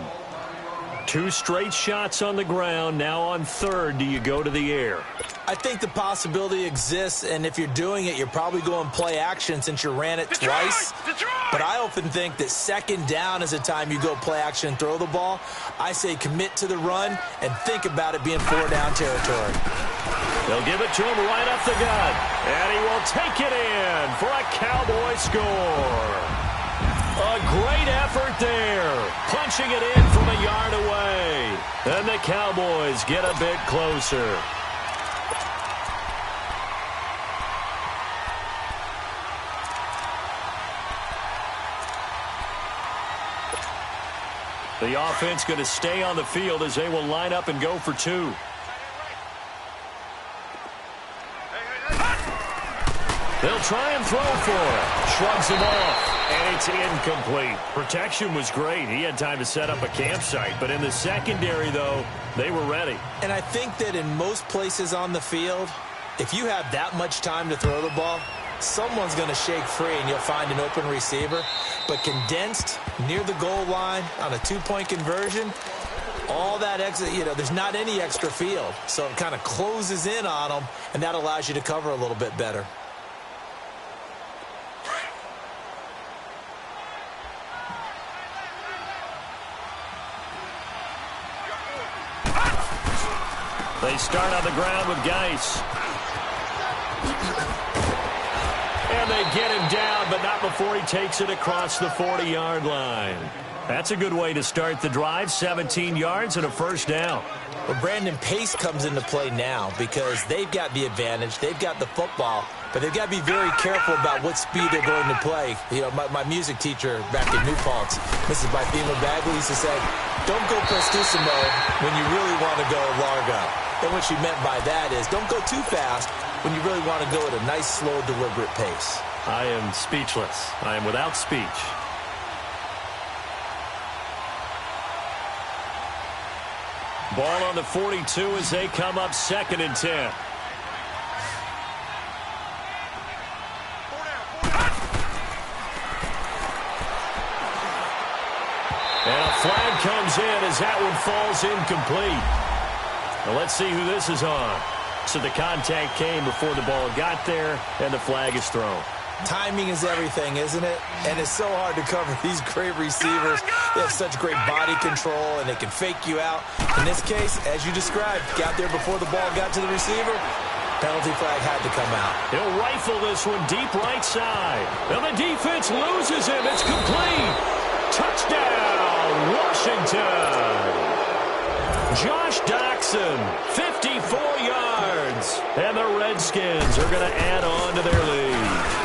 Speaker 1: 2 straight shots on the ground. Now on third, do you go to the air?
Speaker 2: I think the possibility exists, and if you're doing it, you're probably going play action since you ran it twice. But I often think that second down is a time you go play action and throw the ball. I say commit to the run and think about it being 4-down territory.
Speaker 1: They'll give it to him right up the gut, and he will take it in for a Cowboy score. A great effort there, punching it in from a yard away. And the Cowboys get a bit closer. The offense going to stay on the field as they will line up and go for 2. They'll try and throw for it. Shrugs him off, and it's incomplete. Protection was great. He had time to set up a campsite. But in the secondary, though, they were ready.
Speaker 2: And I think that in most places on the field, if you have that much time to throw the ball, someone's going to shake free and you'll find an open receiver. But condensed near the goal line on a two-point conversion, all that extra, there's not any extra field. So it kind of closes in on them, and that allows you to cover a little bit better.
Speaker 1: They start on the ground with Geis. And they get him down, but not before he takes it across the 40-yard line. That's a good way to start the drive, 17 yards and a first down.
Speaker 2: Well, Brandon, pace comes into play now because they've got the advantage. They've got the football, but they've got to be very careful about what speed they're going to play. My music teacher back in New Paltz, Mrs. Bythema Bagley, used to say, don't go prestissimo when you really want to go largo. And what she meant by that is don't go too fast when you really want to go at a nice, slow, deliberate pace.
Speaker 1: I am speechless. I am without speech. Ball on the 42 as they come up 2nd and 10. And a flag comes in as that one falls incomplete. Well, let's see who this is on. So the contact came before the ball got there, and the flag is thrown.
Speaker 2: Timing is everything, isn't it? And it's so hard to cover these great receivers. They have such great body control, and they can fake you out. In this case, as you described, got there before the ball got to the receiver. Penalty flag had to come out.
Speaker 1: He'll rifle this one deep right side. And the defense loses him. It's complete. Touchdown, Washington. Josh Doxson, 54 yards. And the Redskins are going to add on to their lead.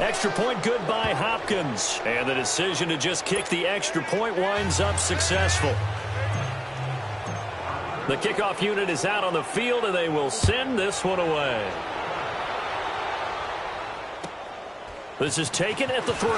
Speaker 1: Extra point good by Hopkins. And the decision to just kick the extra point winds up successful. The kickoff unit is out on the field, and they will send this one away. This is taken at the 3.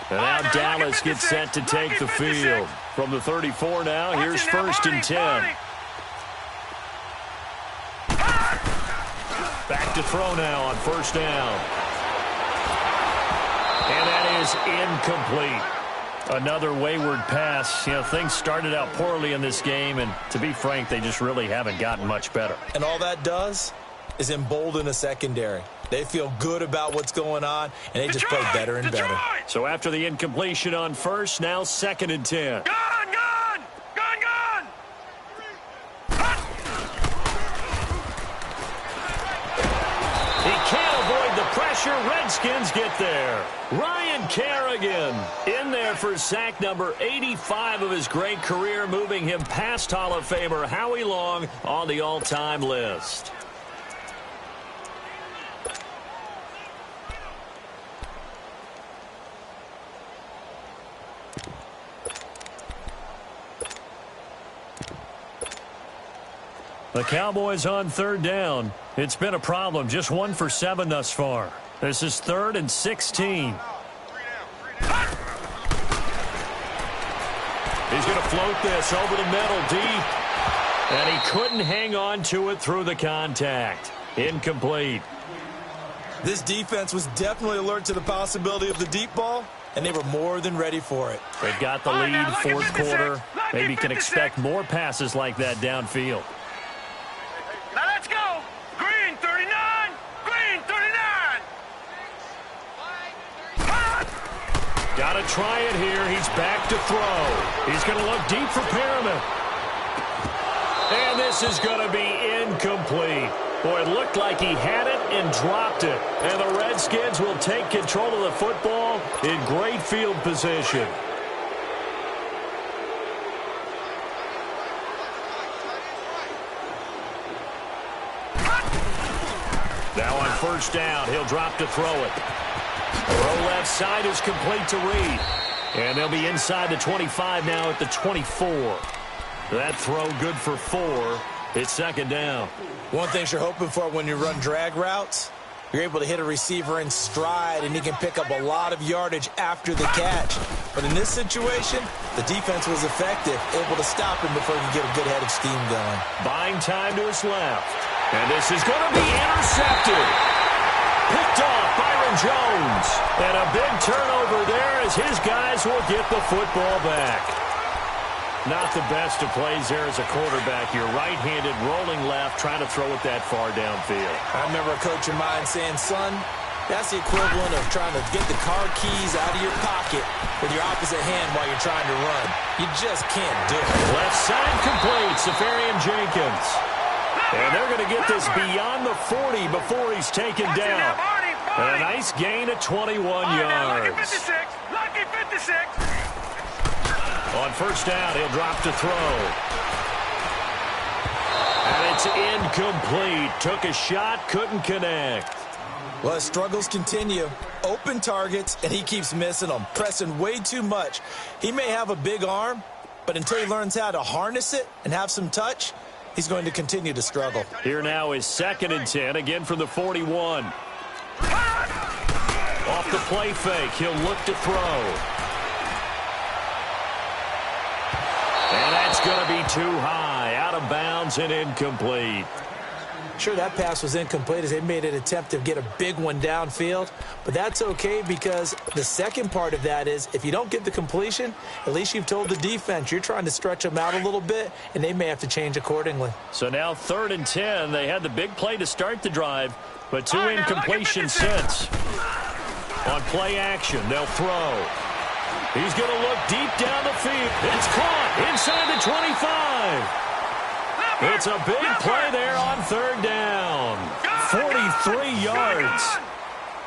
Speaker 1: And now Dallas gets set to take the field. From the 34 now, here's 1st and 10. Back to throw now on 1st down. And that is incomplete. Another wayward pass. Things started out poorly in this game, and to be frank, they just really haven't gotten much better.
Speaker 2: And all that does is embolden a secondary. They feel good about what's going on, and they just play better and better.
Speaker 1: So after the incompletion on 1st, now 2nd and 10.
Speaker 3: Gone!
Speaker 1: He can't avoid the pressure. Redskins get there. Ryan Kerrigan in there for sack number 85 of his great career, moving him past Hall of Famer Howie Long on the all-time list. The Cowboys on 3rd down. It's been a problem. Just 1 for 7 thus far. This is 3rd and 16. He's going to float this over the middle deep. And he couldn't hang on to it through the contact. Incomplete.
Speaker 2: This defense was definitely alert to the possibility of the deep ball, and they were more than ready for it.
Speaker 1: They've got the lead, 4th quarter. Maybe can expect more passes like that downfield.
Speaker 3: Now let's go. Green 39. Green 39.
Speaker 1: Got to try it here. He's back to throw. He's going to look deep for Perriman. And this is going to be incomplete. Boy, it looked like he had it and dropped it. And the Redskins will take control of the football in great field position. Now on first down, he'll drop to throw it. Throw left side is complete to Reed. And they'll be inside the 25 now at the 24. That throw good for 4. It's second down.
Speaker 2: One thing you're hoping for when you run drag routes, you're able to hit a receiver in stride, and he can pick up a lot of yardage after the catch. But in this situation, the defense was effective, able to stop him before he could get a good head of steam going.
Speaker 1: Buying time to his left. And this is going to be intercepted. Picked off Byron Jones. And a big turnover there as his guys will get the football back. Not the best of plays there as a quarterback. You're right-handed, rolling left, trying to throw it that far downfield.
Speaker 2: I remember a coach of mine saying, son, that's the equivalent of trying to get the car keys out of your pocket with your opposite hand while you're trying to run. You just can't do it.
Speaker 1: Left side complete, Safarian Jenkins. And they're going to get this beyond the 40 before he's taken down. And a nice gain of 21 yards.
Speaker 3: Lucky 56. Lucky 56.
Speaker 1: On first down, he'll drop to throw. And it's incomplete. Took a shot, couldn't connect.
Speaker 2: Well, his struggles continue. Open targets, and he keeps missing them, pressing way too much. He may have a big arm, but until he learns how to harness it and have some touch, he's going to continue to struggle.
Speaker 1: Here now is 2nd and 10, again from the 41. Off the play fake, he'll look to throw. And that's going to be too high, out of bounds and incomplete.
Speaker 2: Sure, that pass was incomplete as they made an attempt to get a big one downfield, but that's okay because the second part of that is if you don't get the completion, at least you've told the defense you're trying to stretch them out a little bit, and they may have to change accordingly.
Speaker 1: So now 3rd and 10. They had the big play to start the drive, but 2 incompletions since. On play action, they'll throw. He's going to look deep down the field. It's caught inside the 25. It's a big play there on 3rd down. 43 yards.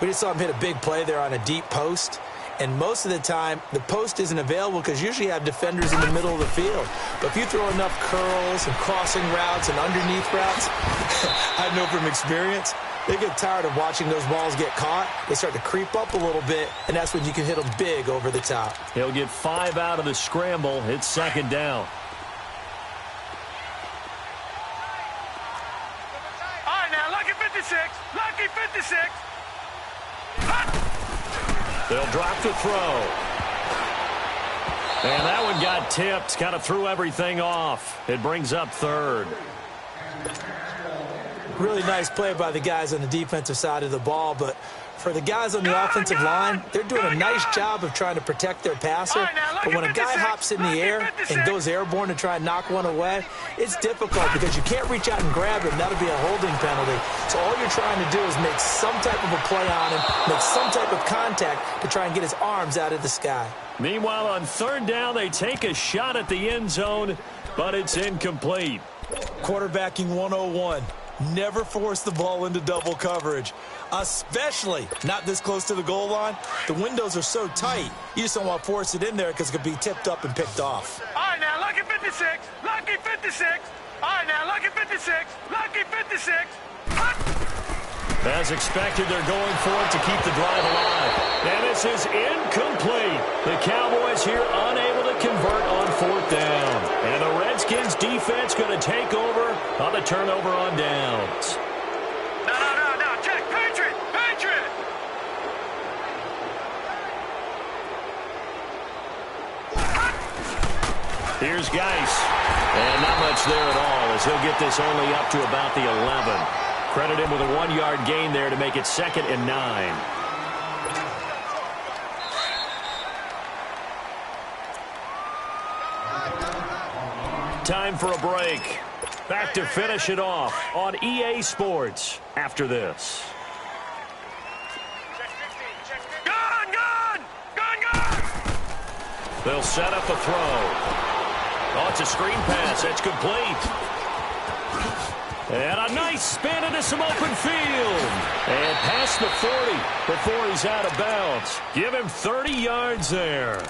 Speaker 2: We just saw him hit a big play there on a deep post. And most of the time, the post isn't available because usually you have defenders in the middle of the field. But if you throw enough curls and crossing routes and underneath routes, I know from experience, they get tired of watching those balls get caught. They start to creep up a little bit, and that's when you can hit them big over the top.
Speaker 1: He'll get 5 out of the scramble. It's 2nd down.
Speaker 3: All right, now, lucky 56. Lucky 56.
Speaker 1: They'll drop to throw. And that one got tipped, kind of threw everything off. It brings up 3rd.
Speaker 2: Really nice play by the guys on the defensive side of the ball, but for the guys on the offensive line, they're doing a nice job of trying to protect their passer. But when a guy hops in the air and goes airborne to try and knock one away, it's difficult because you can't reach out and grab him. That'll be a holding penalty. So all you're trying to do is make some type of a play on him, make some type of contact to try and get his arms out of the sky.
Speaker 1: Meanwhile, on 3rd down, they take a shot at the end zone, but it's incomplete.
Speaker 2: Quarterbacking 101. Never force the ball into double coverage, especially not this close to the goal line. The windows are so tight, you just don't want to force it in there because it could be tipped up and picked off.
Speaker 3: All right, now, lucky 56. Lucky 56. All right, now, lucky 56. Lucky 56.
Speaker 1: As expected, they're going for it to keep the drive alive. And this is incomplete. The Cowboys here unable to convert on 4th down. And the Redskins defense going to take over on the turnover on downs.
Speaker 3: No. Check. Patriot.
Speaker 1: Here's Geis. And not much there at all as he'll get this only up to about the 11. Credit him with a 1-yard gain there to make it 2nd and 9. Time for a break. Back to finish it off on EA Sports after this.
Speaker 3: Gun!
Speaker 1: They'll set up a throw. Oh, it's a screen pass. That's complete. And a nice spin into some open field. And past the 40 before he's out of bounds. Give him 30 yards there.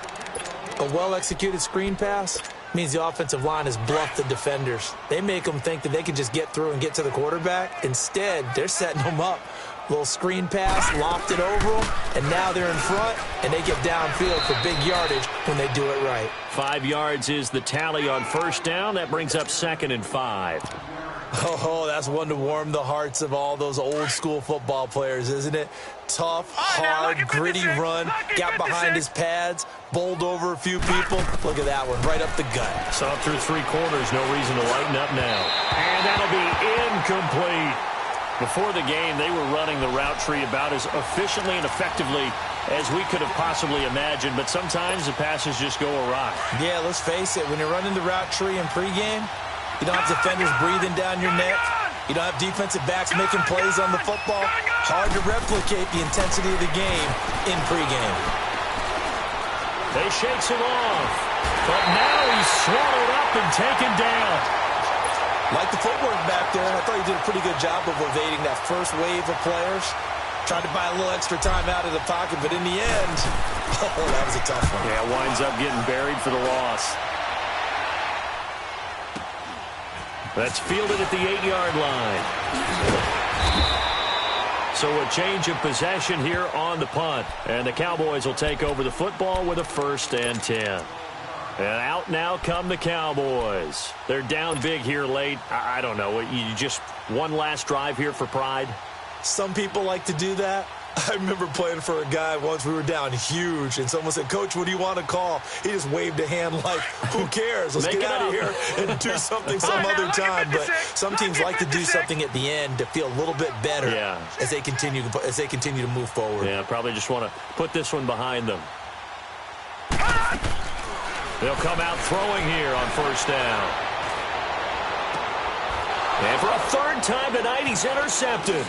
Speaker 2: A well-executed screen pass means the offensive line has bluffed the defenders. They make them think that they can just get through and get to the quarterback. Instead, they're setting them up. Little screen pass, lofted over them, and now they're in front, and they get downfield for big yardage when they do it right.
Speaker 1: 5 yards is the tally on first down. That brings up 2nd and 5.
Speaker 2: Oh, that's one to warm the hearts of all those old-school football players, isn't it? Tough, hard, gritty run, got behind his pads, bowled over a few people. Look at that one, right up the gut.
Speaker 1: Saw through 3 quarters, no reason to lighten up now. And that'll be incomplete. Before the game, they were running the route tree about as efficiently and effectively as we could have possibly imagined, but sometimes the passes just go awry.
Speaker 2: Yeah, let's face it, when you're running the route tree in pregame, you don't have defenders breathing down your neck. You don't have defensive backs making plays on the football. Hard to replicate the intensity of the game in pregame.
Speaker 1: They shakes him off, but now he's swallowed up and taken down.
Speaker 2: Like the footwork back there, I thought he did a pretty good job of evading that first wave of players. Tried to buy a little extra time out of the pocket, but in the end, oh, that was a tough one.
Speaker 1: Yeah, winds up getting buried for the loss. That's fielded at the 8-yard line. So a change of possession here on the punt. And the Cowboys will take over the football with a 1st and 10. And out now come the Cowboys. They're down big here late. I don't know. You just one last drive here for pride?
Speaker 2: Some people like to do that. I remember playing for a guy once. We were down huge, and someone said, "Coach, what do you want to call?" He just waved a hand like, who cares? Let's get out of here and do something some other time. But some teams like to do something at the end to feel a little bit better as they continue to move forward.
Speaker 1: Yeah, probably just want to put this one behind them. They'll come out throwing here on 1st down. And for a 3rd time tonight, he's intercepted.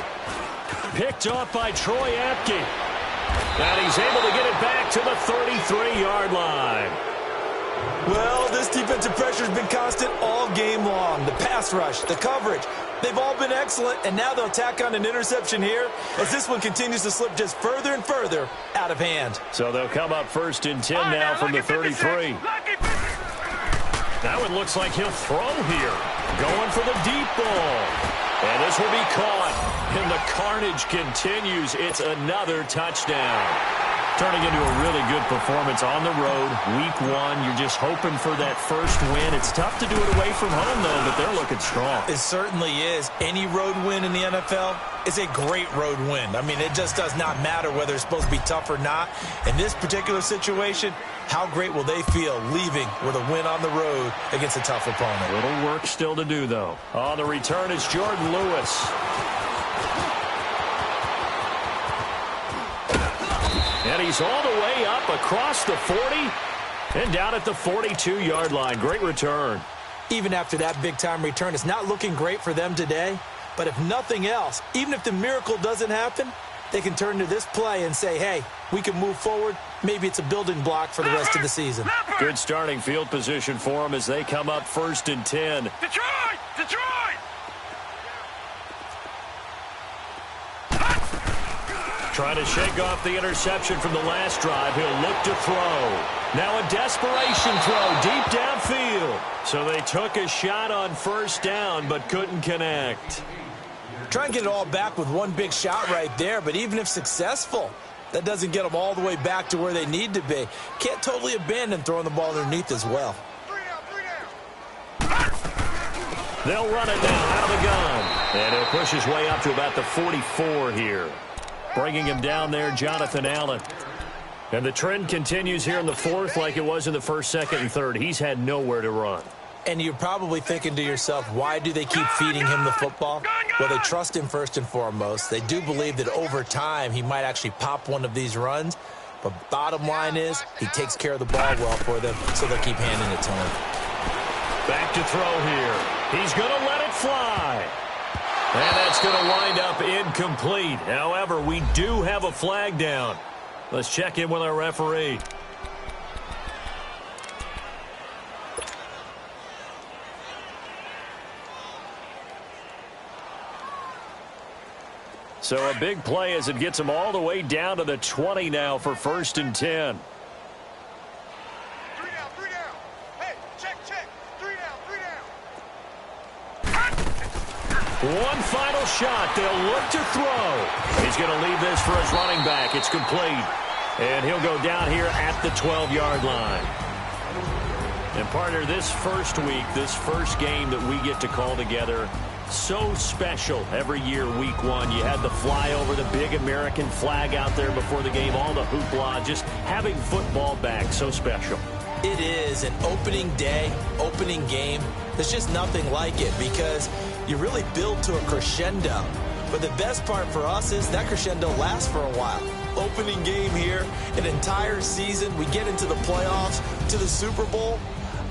Speaker 1: Picked off by Troy Apke. And he's able to get it back to the 33-yard line.
Speaker 2: Well, this defensive pressure has been constant all game long. The pass rush, the coverage, they've all been excellent, and now they'll tack on an interception here as this one continues to slip just further and further out of hand.
Speaker 1: So they'll come up 1st and 10 now from the 33. That one looks like he'll throw here. Going for the deep ball. And this will be caught. And the carnage continues. It's another touchdown. Turning into a really good performance on the road. Week 1, you're just hoping for that first win. It's tough to do it away from home, though, but they're looking strong.
Speaker 2: It certainly is. Any road win in the NFL is a great road win. I mean, it just does not matter whether it's supposed to be tough or not. In this particular situation, how great will they feel leaving with a win on the road against a tough opponent?
Speaker 1: Little work still to do, though. On the return is Jordan Lewis. And he's all the way up across the 40 and down at the 42-yard line. Great return.
Speaker 2: Even after that big-time return, it's not looking great for them today. But if nothing else, even if the miracle doesn't happen, they can turn to this play and say, hey, we can move forward. Maybe it's a building block for the rest of the season.
Speaker 1: Good starting field position for them as they come up 1st and 10.
Speaker 3: Detroit! Detroit!
Speaker 1: Trying to shake off the interception from the last drive. He'll look to throw. Now a desperation throw deep downfield. So they took a shot on 1st down but couldn't connect.
Speaker 2: Try and get it all back with one big shot right there, but even if successful, that doesn't get them all the way back to where they need to be. Can't totally abandon throwing the ball underneath as well.
Speaker 1: They'll run it now out of the gun. And he'll push his way up to about the 44 here. Bringing him down there, Jonathan Allen. And the trend continues here in the 4th like it was in the 1st, 2nd, and 3rd. He's had nowhere to run.
Speaker 2: And you're probably thinking to yourself, why do they keep feeding him the football? Well, they trust him first and foremost. They do believe that over time he might actually pop one of these runs. But bottom line is he takes care of the ball well for them, so they'll keep handing it to him.
Speaker 1: Back to throw here. He's going to let it fly. And that's going to wind up incomplete. However, we do have a flag down. Let's check in with our referee. So a big play as it gets them all the way down to the 20 now for 1st and 10. One final shot. They'll look to throw. He's going to leave this for his running back. It's complete. And he'll go down here at the 12-yard line. And, partner, this first week, this first game that we get to call together, so special every year, week one. You had the flyover, the big American flag out there before the game, all the hoopla, just having football back, so special.
Speaker 2: It is an opening day, opening game. There's just nothing like it because you really build to a crescendo. But the best part for us is that crescendo lasts for a while. Opening game here, an entire season. We get into the playoffs, to the Super Bowl.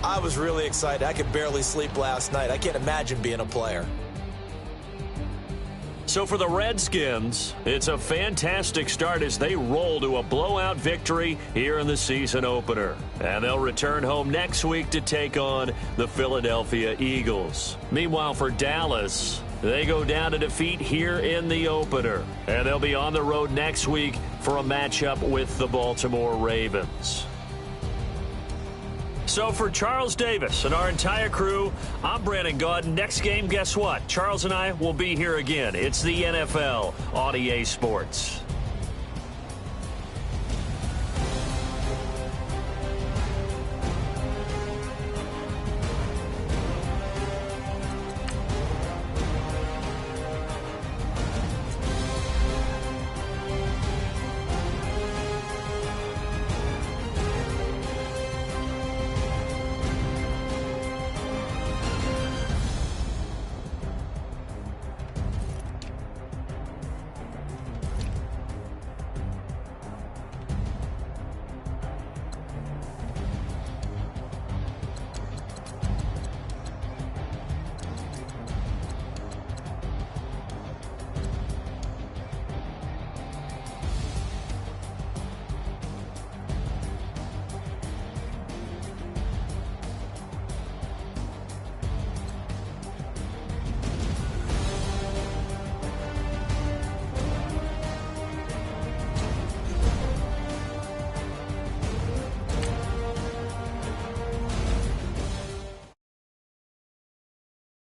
Speaker 2: I was really excited. I could barely sleep last night. I can't imagine being a player.
Speaker 1: So for the Redskins, it's a fantastic start as they roll to a blowout victory here in the season opener. And they'll return home next week to take on the Philadelphia Eagles. Meanwhile, for Dallas, they go down to defeat here in the opener. And they'll be on the road next week for a matchup with the Baltimore Ravens. So for Charles Davis and our entire crew, I'm Brandon Gaudin. Next game, guess what? Charles and I will be here again. It's the NFL on EA Sports.